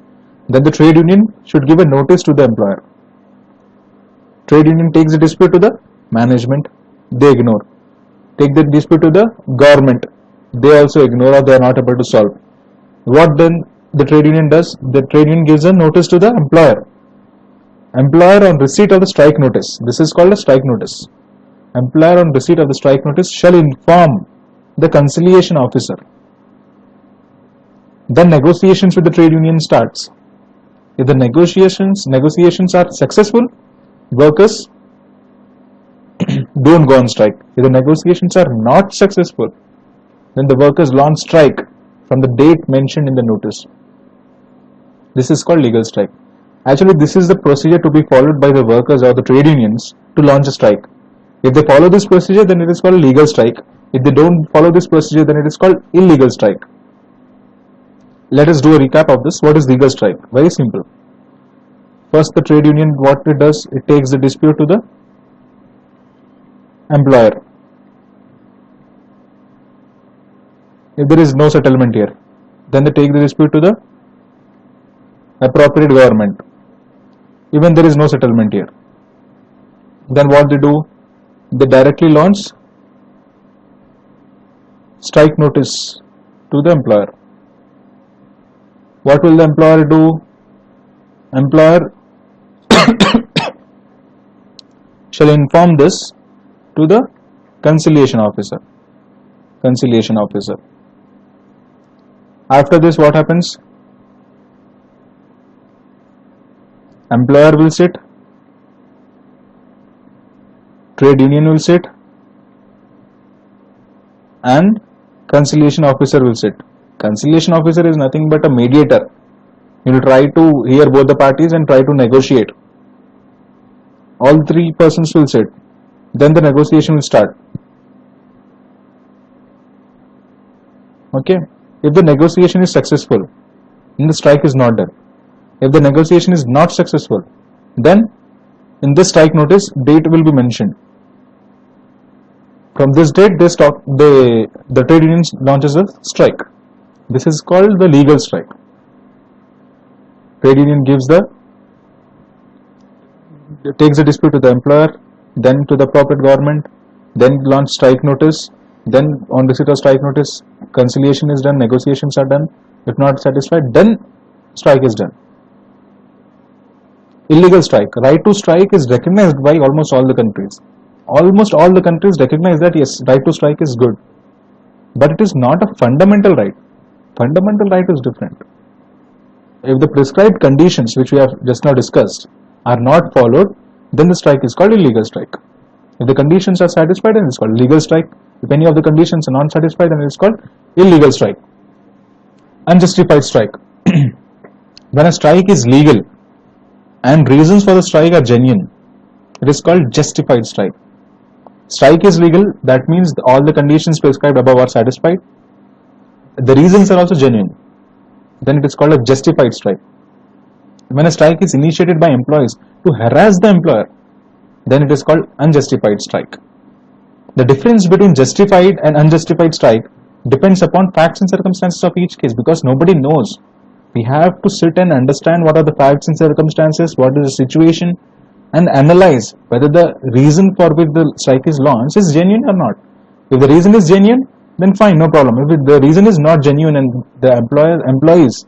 then the trade union should give a notice to the employer. Trade union takes the dispute to the management, they ignore. Take the dispute to the government, they also ignore, or they are not able to solve. What then the trade union does? The trade union gives a notice to the employer. Employer on receipt of the strike notice, this is called a strike notice. Employer on receipt of the strike notice shall inform the conciliation officer. Then negotiations with the trade union starts. If the negotiations are successful, workers don't go on strike. If the negotiations are not successful, then the workers launch strike from the date mentioned in the notice. This is called legal strike. Actually, this is the procedure to be followed by the workers or the trade unions to launch a strike. If they follow this procedure, then it is called legal strike. If they don't follow this procedure, then it is called illegal strike. Let us do a recap of this. What is legal strike? Very simple. First, the trade union, what it does, it takes the dispute to the employer. If there is no settlement here, then they take the dispute to the appropriate government. Even there is no settlement here, then what they do? They directly launch strike notice to the employer. What will the employer do? Employer shall inform this to the conciliation officer. Conciliation officer. After this, what happens? Employer will sit, trade union will sit, and conciliation officer will sit. Conciliation officer is nothing but a mediator. He will try to hear both the parties and try to negotiate. All three persons will sit. Then the negotiation will start. Okay. If the negotiation is successful, then the strike is not done. If the negotiation is not successful, then in this strike notice, date will be mentioned. From this date, the trade union launches a strike. This is called the legal strike. Trade union takes the dispute to the employer, then to the appropriate government, then launch strike notice, then on receipt of strike notice, conciliation is done, negotiations are done. If not satisfied, then strike is done. Illegal strike. Right to strike is recognized by almost all the countries. Almost all the countries recognize that yes, right to strike is good. But it is not a fundamental right. Fundamental right is different. If the prescribed conditions which we have just now discussed are not followed, then the strike is called illegal strike. If the conditions are satisfied, then it is called legal strike. If any of the conditions are not satisfied, then it is called illegal strike. Unjustified strike. When a strike is legal and reasons for the strike are genuine, it is called justified strike. Strike is legal, that means all the conditions prescribed above are satisfied. The reasons are also genuine. Then it is called a justified strike. When a strike is initiated by employees to harass the employer, then it is called unjustified strike. The difference between justified and unjustified strike depends upon facts and circumstances of each case, because nobody knows. We have to sit and understand what are the facts and circumstances, what is the situation, and analyze whether the reason for which the strike is launched is genuine or not. If the reason is genuine, then fine, no problem. If the reason is not genuine and the employees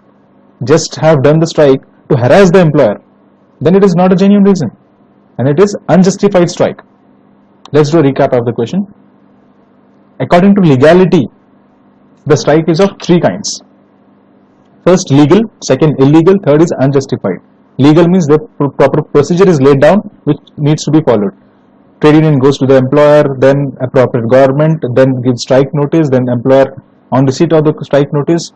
just have done the strike to harass the employer, then it is not a genuine reason and it is unjustified strike. Let's do a recap of the question. According to legality, the strike is of three kinds. First, legal, second, illegal, third is unjustified. Legal means the proper procedure is laid down which needs to be followed. Trade union goes to the employer, then appropriate government, then gives strike notice, then employer on receipt of the strike notice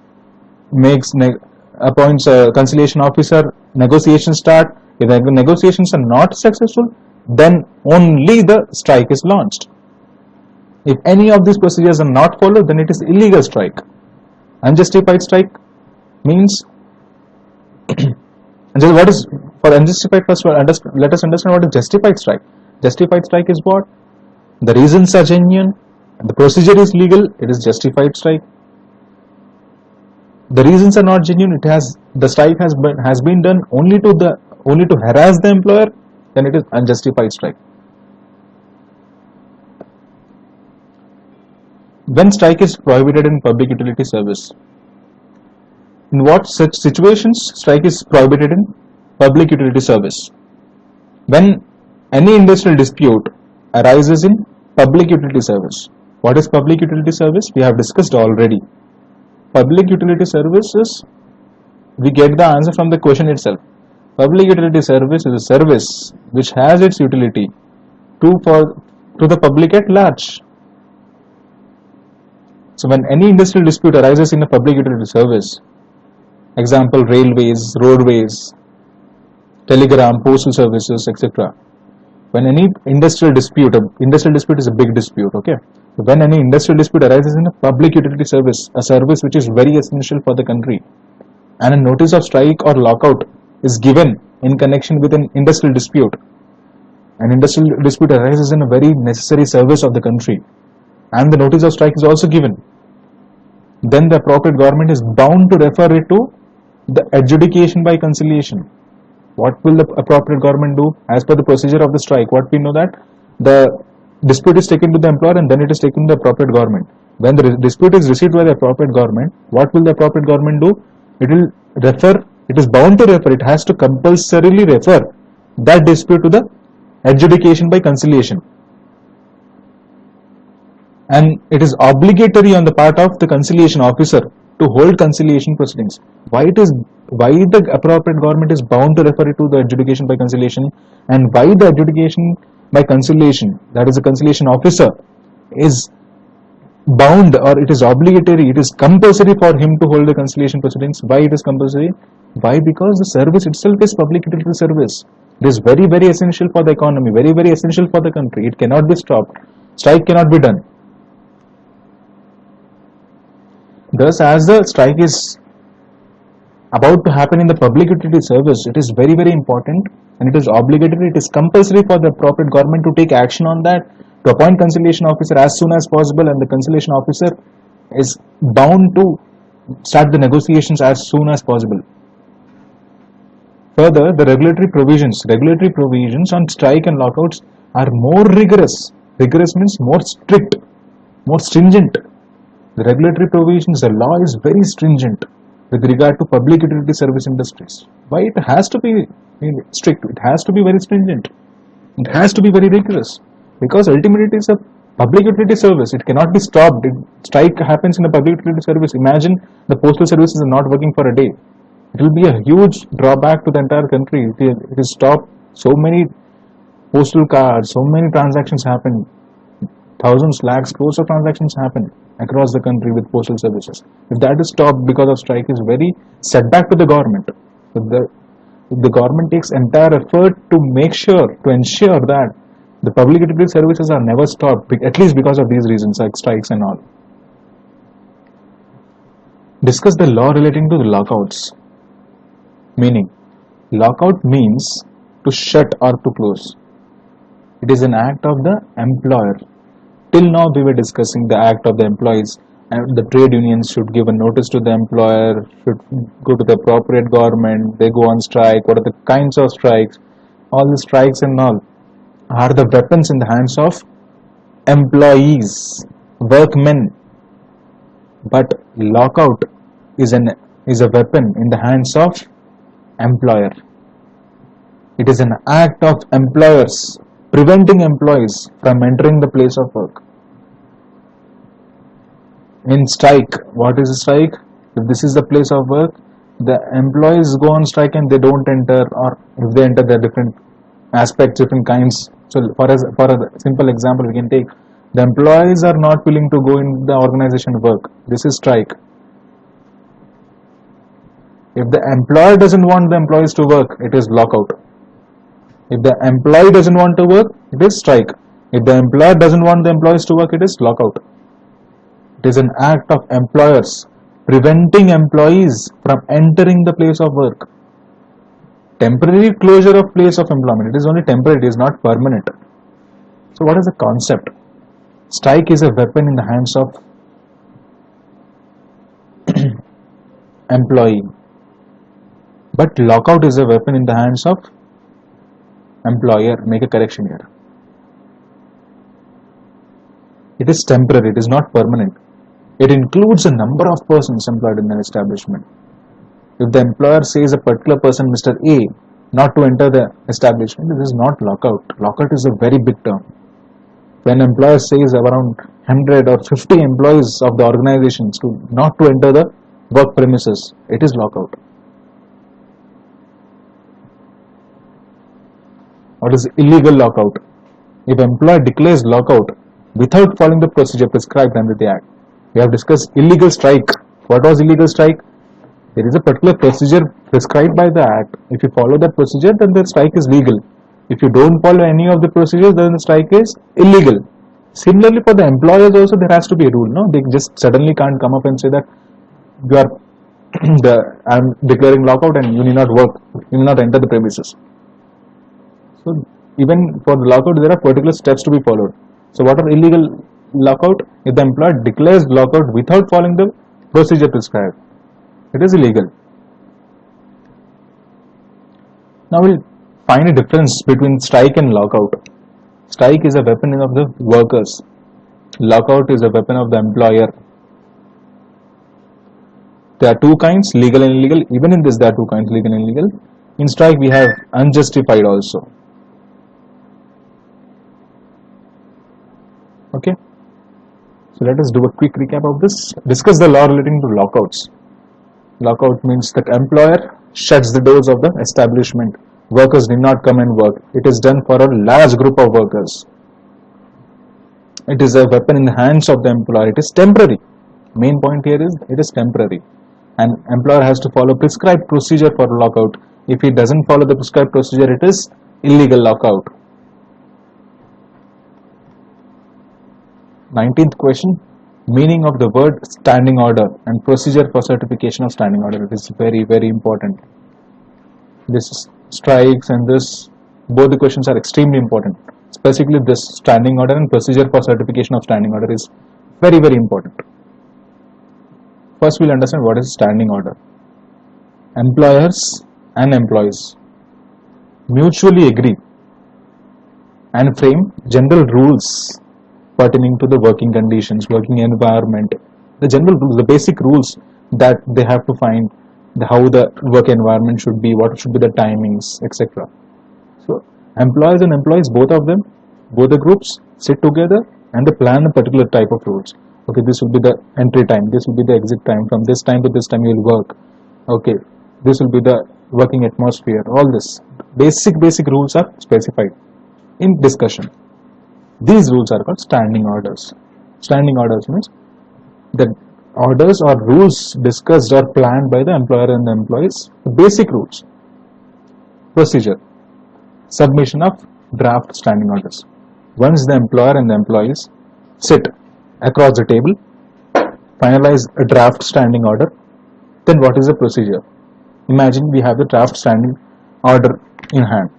appoints a conciliation officer, negotiations start. If the negotiations are not successful, then only the strike is launched. If any of these procedures are not followed, then it is illegal strike. Unjustified strike means what is for unjustified? First, let us understand what is justified strike. Justified strike is what? The reasons are genuine, the procedure is legal, it is justified strike. The reasons are not genuine, the strike has been done only to harass the employer, then it is unjustified strike. When strike is prohibited in public utility service? In what such situations strike is prohibited in public utility service? When any industrial dispute arises in public utility service. What is public utility service? We have discussed already. Public utility service is, we get the answer from the question itself. Public utility service is a service which has its utility to the public at large. So when any industrial dispute arises in a public utility service, example railways, roadways, telegram, postal services, etc. When any industrial dispute is a big dispute, okay? When any industrial dispute arises in a public utility service, a service which is very essential for the country, and a notice of strike or lockout is given in connection with an industrial dispute, an industrial dispute arises in a very necessary service of the country, and the notice of strike is also given, then the appropriate government is bound to refer it to the adjudication by conciliation. What will the appropriate government do? As per the procedure of the strike, what we know that the dispute is taken to the employer and then it is taken to the appropriate government. When the dispute is received by the appropriate government, what will the appropriate government do? It will refer, it is bound to refer, it has to compulsorily refer that dispute to the adjudication by conciliation. And it is obligatory on the part of the conciliation officer to hold conciliation proceedings. Why the appropriate government is bound to refer it to the adjudication by conciliation, and why the adjudication by conciliation, that is the conciliation officer, is bound, or it is obligatory, it is compulsory for him to hold the conciliation proceedings. Why it is compulsory? Why? Because the service itself is public utility service. It is very, very essential for the economy, very, very essential for the country. It cannot be stopped. Strike cannot be done. Thus, as the strike is about to happen in the public utility service, it is very, very important, and it is obligatory, it is compulsory for the appropriate government to take action on that, to appoint conciliation officer as soon as possible, and the conciliation officer is bound to start the negotiations as soon as possible. Further, the regulatory provisions on strike and lockouts are more rigorous. Rigorous means more strict, more stringent. The regulatory provisions, the law is very stringent with regard to public utility service industries. Why? It has to be strict, it has to be very stringent, it has to be very rigorous, because ultimately it is a public utility service. It cannot be stopped. Strike happens in a public utility service. Imagine the postal services are not working for a day. It will be a huge drawback to the entire country. It is stopped. So many postal cards, so many transactions happen. Thousands, lakhs, crores of transactions happen across the country with postal services. If that is stopped because of strike, is very setback to the government. If the government takes entire effort to make sure, to ensure that the public utility services are never stopped, at least because of these reasons like strikes and all. Discuss the law relating to the lockouts. Meaning, lockout means to shut or to close. It is an act of the employer. Till now we were discussing the act of the employees, and the trade unions should give a notice to the employer, should go to the appropriate government, they go on strike, what are the kinds of strikes. All the strikes and all are the weapons in the hands of employees, workmen. But lockout is a weapon in the hands of employer. It is an act of employers preventing employees from entering the place of work. In strike, what is a strike? If this is the place of work, the employees go on strike and they don't enter, or if they enter, there are different aspects, different kinds. So for a simple example, we can take the employees are not willing to go in the organization work. This is strike. If the employer doesn't want the employees to work, it is lockout. If the employee doesn't want to work, it is strike. If the employer doesn't want the employees to work, it is lockout. It is an act of employers preventing employees from entering the place of work. Temporary closure of place of employment. It is only temporary, it is not permanent. So what is the concept? Strike is a weapon in the hands of employee. But lockout is a weapon in the hands of employer. Make a correction here. It is temporary, it is not permanent. It includes a number of persons employed in an establishment. If the employer says a particular person, Mr. A, not to enter the establishment, it is not lockout. Lockout is a very big term. When an employer says around 100 or 50 employees of the organizations not to enter the work premises, it is lockout. What is illegal lockout? If employer declares lockout without following the procedure prescribed under the Act. We have discussed illegal strike. What was illegal strike? There is a particular procedure prescribed by the Act. If you follow that procedure, then the strike is legal. If you don't follow any of the procedures, then the strike is illegal. Similarly, for the employers also, there has to be a rule. No, they just suddenly can't come up and say that you are I'm declaring lockout and you need not work, you need not enter the premises. So even for the lockout, there are particular steps to be followed. So what are illegal lockout? If the employer declares lockout without following the procedure prescribed, it is illegal. Now we'll find a difference between strike and lockout. Strike is a weapon of the workers. Lockout is a weapon of the employer. There are two kinds, legal and illegal. Even in this, there are two kinds, legal and illegal. In strike, we have unjustified also. Okay. So let us do a quick recap of this. Discuss the law relating to lockouts. Lockout means the employer shuts the doors of the establishment. Workers did not come and work. It is done for a large group of workers. It is a weapon in the hands of the employer. It is temporary. Main point here is it is temporary. An employer has to follow prescribed procedure for lockout. If he doesn't follow the prescribed procedure, it is illegal lockout. 19th question. Meaning of the word standing order and procedure for certification of standing order. It is very, very important. This strikes and this, both the questions are extremely important. Specifically this standing order and procedure for certification of standing order is very, very important. First we'll understand what is standing order. Employers and employees mutually agree and frame general rules pertaining to the working conditions, working environment, the general rules, the basic rules that they have to find, how the work environment should be, what should be the timings, etc. So employers and employees, both of them, both the groups sit together and they plan a particular type of rules. Okay, this will be the entry time, this will be the exit time, from this time to this time you will work. Okay, this will be the working atmosphere. All this basic rules are specified in discussion. These rules are called standing orders. Standing orders means the orders or rules discussed or planned by the employer and the employees. The basic rules. Procedure. Submission of draft standing orders. Once the employer and the employees sit across the table, finalize a draft standing order, then what is the procedure? Imagine we have the draft standing order in hand.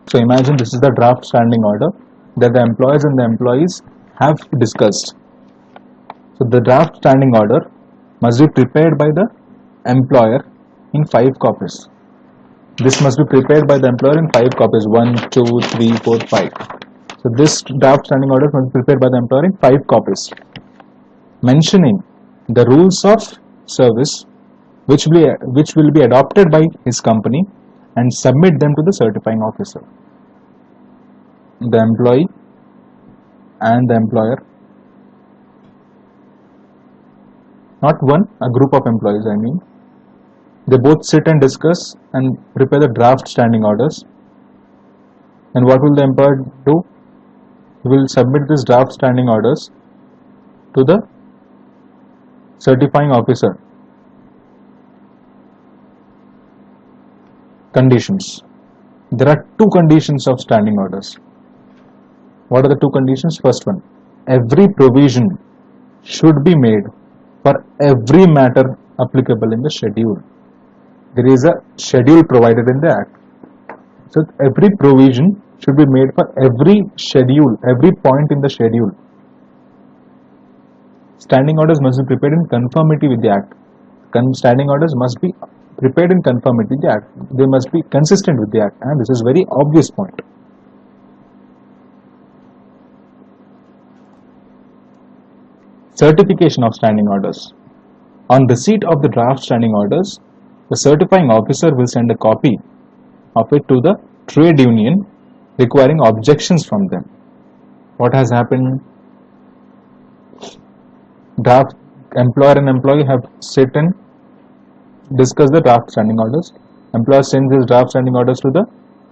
So imagine this is the draft standing order that the employers and the employees have discussed. So the draft standing order must be prepared by the employer in 5 copies. This must be prepared by the employer in 5 copies. 1, 2, 3, 4, 5. So this draft standing order must be prepared by the employer in 5 copies, mentioning the rules of service which will be adopted by his company and submit them to the certifying officer. The employee and the employer, not one, a group of employees I mean, they both sit and discuss and prepare the draft standing orders. And what will the employer do? He will submit this draft standing orders to the certifying officer. Conditions. There are 2 conditions of standing orders. What are the 2 conditions? First one, every provision should be made for every matter applicable in the schedule. There is a schedule provided in the Act. So every provision should be made for every schedule, every point in the schedule. Standing orders must be prepared in conformity with the Act. Standing orders must be prepared in conformity with the Act. They must be consistent with the Act, and this is a very obvious point. Certification of standing orders. On receipt of the draft standing orders, the certifying officer will send a copy of it to the trade union requiring objections from them. What has happened? Draft employer and employee have sit and discuss the draft standing orders. Employer sends his draft standing orders to the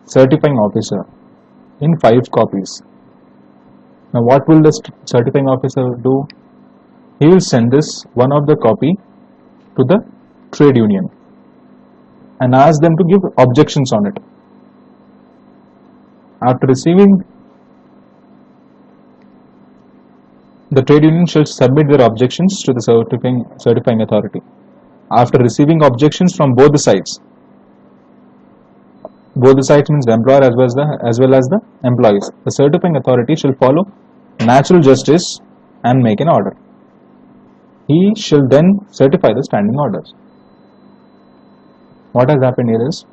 certifying officer in 5 copies. Now what will the certifying officer do? He will send this one of the copy to the trade union and ask them to give objections on it. After receiving, the trade union shall submit their objections to the certifying authority. After receiving objections from both the sides means the employer as well as the employees, the certifying authority shall follow natural justice and make an order. He shall then certify the standing orders. What has happened here is,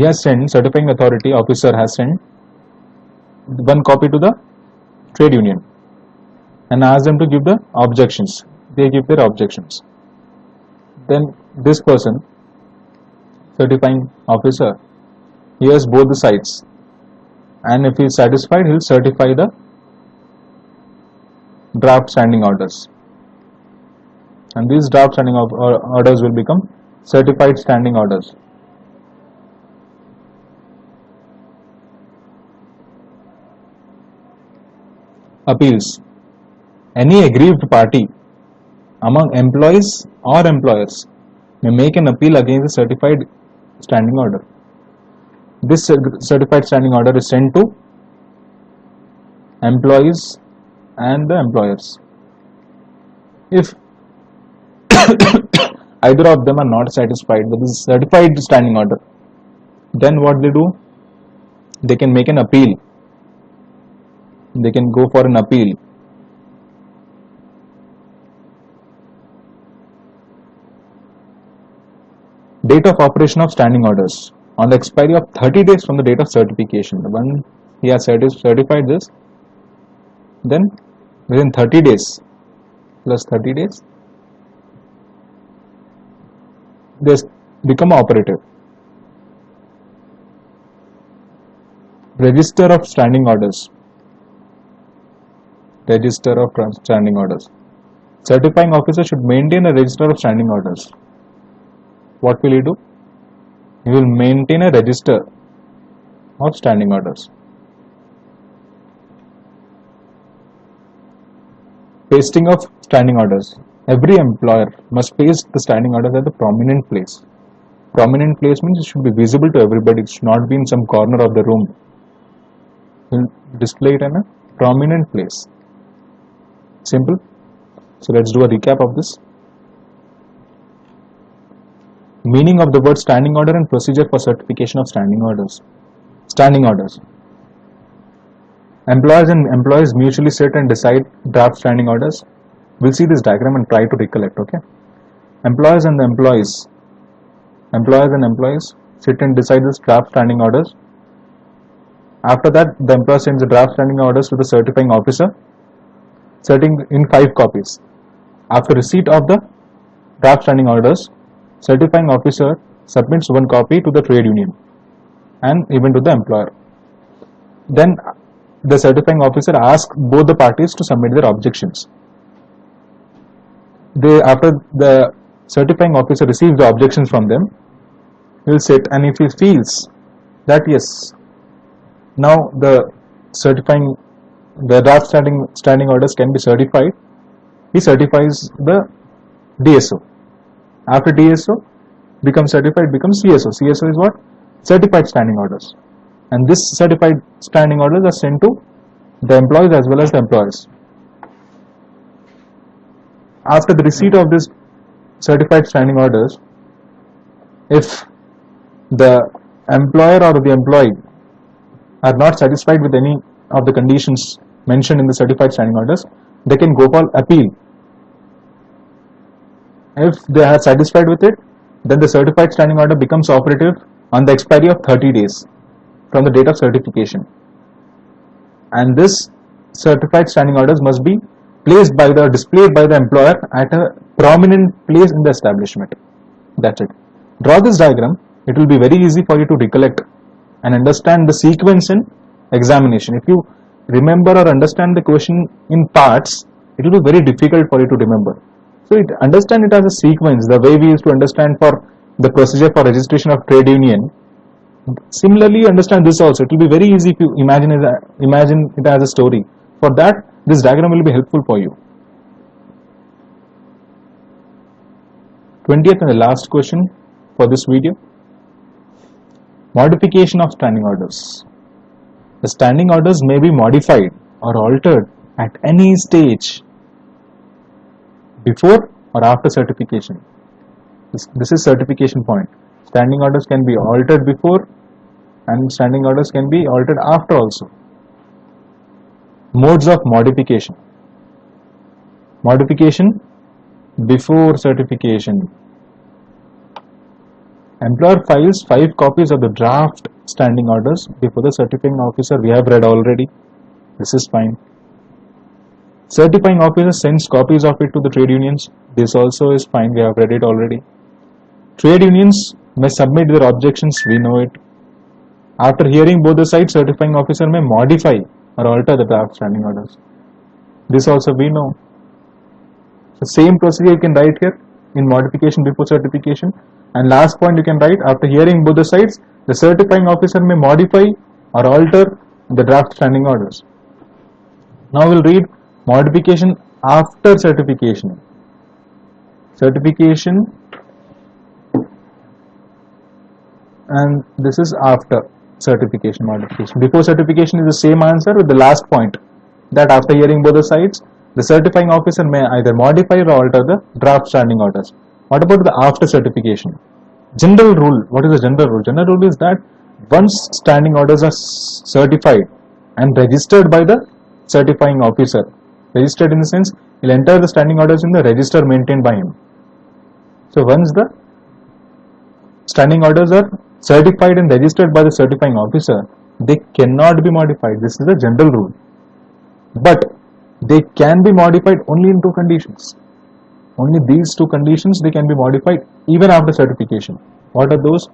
he has sent, certifying authority officer has sent one copy to the trade union and asked them to give the objections. They give their objections. Then this person, certifying officer, hears both the sides, and if he is satisfied, he will certify the draft standing orders, and these draft standing orders will become certified standing orders. Appeals. Any aggrieved party among employees or employers may make an appeal against the certified standing order. This certified standing order is sent to employees and the employers. If either of them are not satisfied with this certified standing order, then what they do? They can make an appeal. They can go for an appeal. Date of operation of standing orders. On the expiry of 30 days from the date of certification, when he has certified this, then within 30 days plus 30 days, they become operative. Register of standing orders. Register of standing orders. Certifying officer should maintain a register of standing orders. What will he do? He will maintain a register of standing orders. Pasting of standing orders. Every employer must paste the standing orders at the prominent place. Prominent place means it should be visible to everybody. It should not be in some corner of the room. We'll display it in a prominent place. Simple. So let's do a recap of this. Meaning of the word standing order and procedure for certification of standing orders. Standing orders. Employers and employees mutually sit and decide draft standing orders. We'll see this diagram and try to recollect, okay? Employers and employees sit and decide this draft standing orders. After that, the employer sends the draft standing orders to the certifying officer, setting in 5 copies. After receipt of the draft standing orders, certifying officer submits 1 copy to the trade union and even to the employer. Then the certifying officer asks both the parties to submit their objections. After the certifying officer receives the objections from them, he will sit, and if he feels that yes, now the draft standing orders can be certified, he certifies the DSO. After DSO becomes certified, becomes CSO. CSO is what? Certified standing orders. And this certified standing orders are sent to the employees as well as the employers. After the receipt of this certified standing orders, if the employer or the employee are not satisfied with any of the conditions mentioned in the certified standing orders, they can go for appeal. If they are satisfied with it, then the certified standing order becomes operative on the expiry of 30 days from the date of certification. And this certified standing orders must be displayed by the employer at a prominent place in the establishment. That's it. Draw this diagram. It will be very easy for you to recollect and understand the sequence in examination. If you remember or understand the question in parts, it will be very difficult for you to remember. So understand it as a sequence, the way we used to understand for the procedure for registration of trade union. Similarly, understand this also. It will be very easy if you imagine it as a story. For that, this diagram will be helpful for you. 20th and the last question for this video. Modification of standing orders. The standing orders may be modified or altered at any stage before or after certification. This is certification point. Standing orders can be altered before and standing orders can be altered after also. Modes of modification. Modification before certification. Employer files 5 copies of the draft standing orders before the certifying officer. We have read already. This is fine. Certifying officer sends copies of it to the trade unions. This also is fine. We have read it already. Trade unions may submit their objections. We know it. After hearing both the sides, certifying officer may modify or alter the draft standing orders. This also we know. The same procedure you can write here in modification before certification. And last point you can write, after hearing both the sides, the certifying officer may modify or alter the draft standing orders. Now we'll read modification after certification. Certification, and this is after certification modification. Before certification is the same answer with the last point, that after hearing both the sides, the certifying officer may either modify or alter the draft standing orders. What about the after certification? General rule. What is the general rule? General rule is that once standing orders are certified and registered by the certifying officer, registered in the sense he'll enter the standing orders in the register maintained by him. So once the standing orders are certified and registered by the certifying officer, they cannot be modified. This is the general rule. But they can be modified only in 2 conditions. Only these 2 conditions they can be modified even after certification. What are those?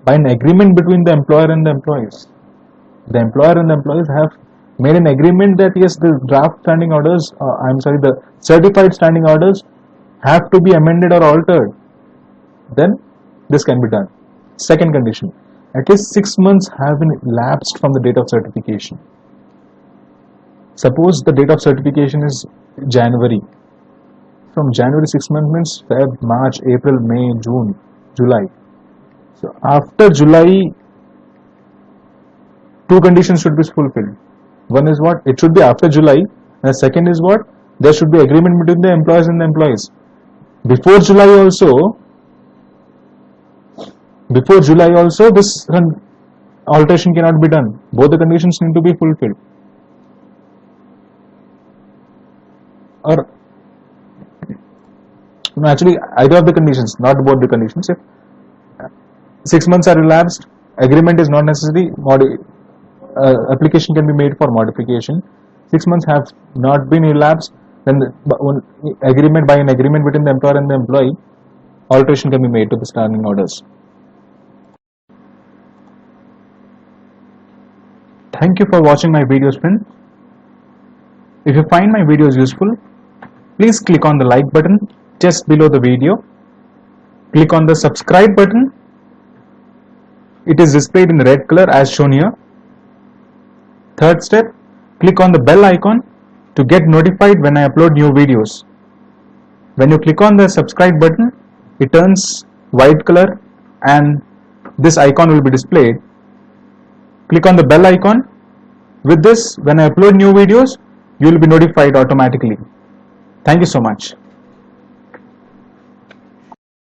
By an agreement between the employer and the employees. The employer and the employees have made an agreement that yes, the draft standing orders, the certified standing orders have to be amended or altered. Then this can be done. Second condition, at least 6 months have been elapsed from the date of certification. Suppose the date of certification is January. From January 6 months means Feb, March, April, May, June, July. So after July, 2 conditions should be fulfilled. One is what? It should be after July. And the second is what? There should be agreement between the employers and the employees. Before July also, this alteration cannot be done. Both the conditions need to be fulfilled. Or actually either of the conditions, not both the conditions. If 6 months are elapsed, agreement is not necessary, application can be made for modification. 6 months have not been elapsed, then by an agreement between the employer and the employee, alteration can be made to the standing orders. Thank you for watching my videos, friends. If you find my videos useful, please click on the like button just below the video. Click on the subscribe button. It is displayed in red color as shown here. Third step, click on the bell icon to get notified when I upload new videos. When you click on the subscribe button, it turns white color and this icon will be displayed. Click on the bell icon. With this, when I upload new videos, you will be notified automatically. Thank you so much.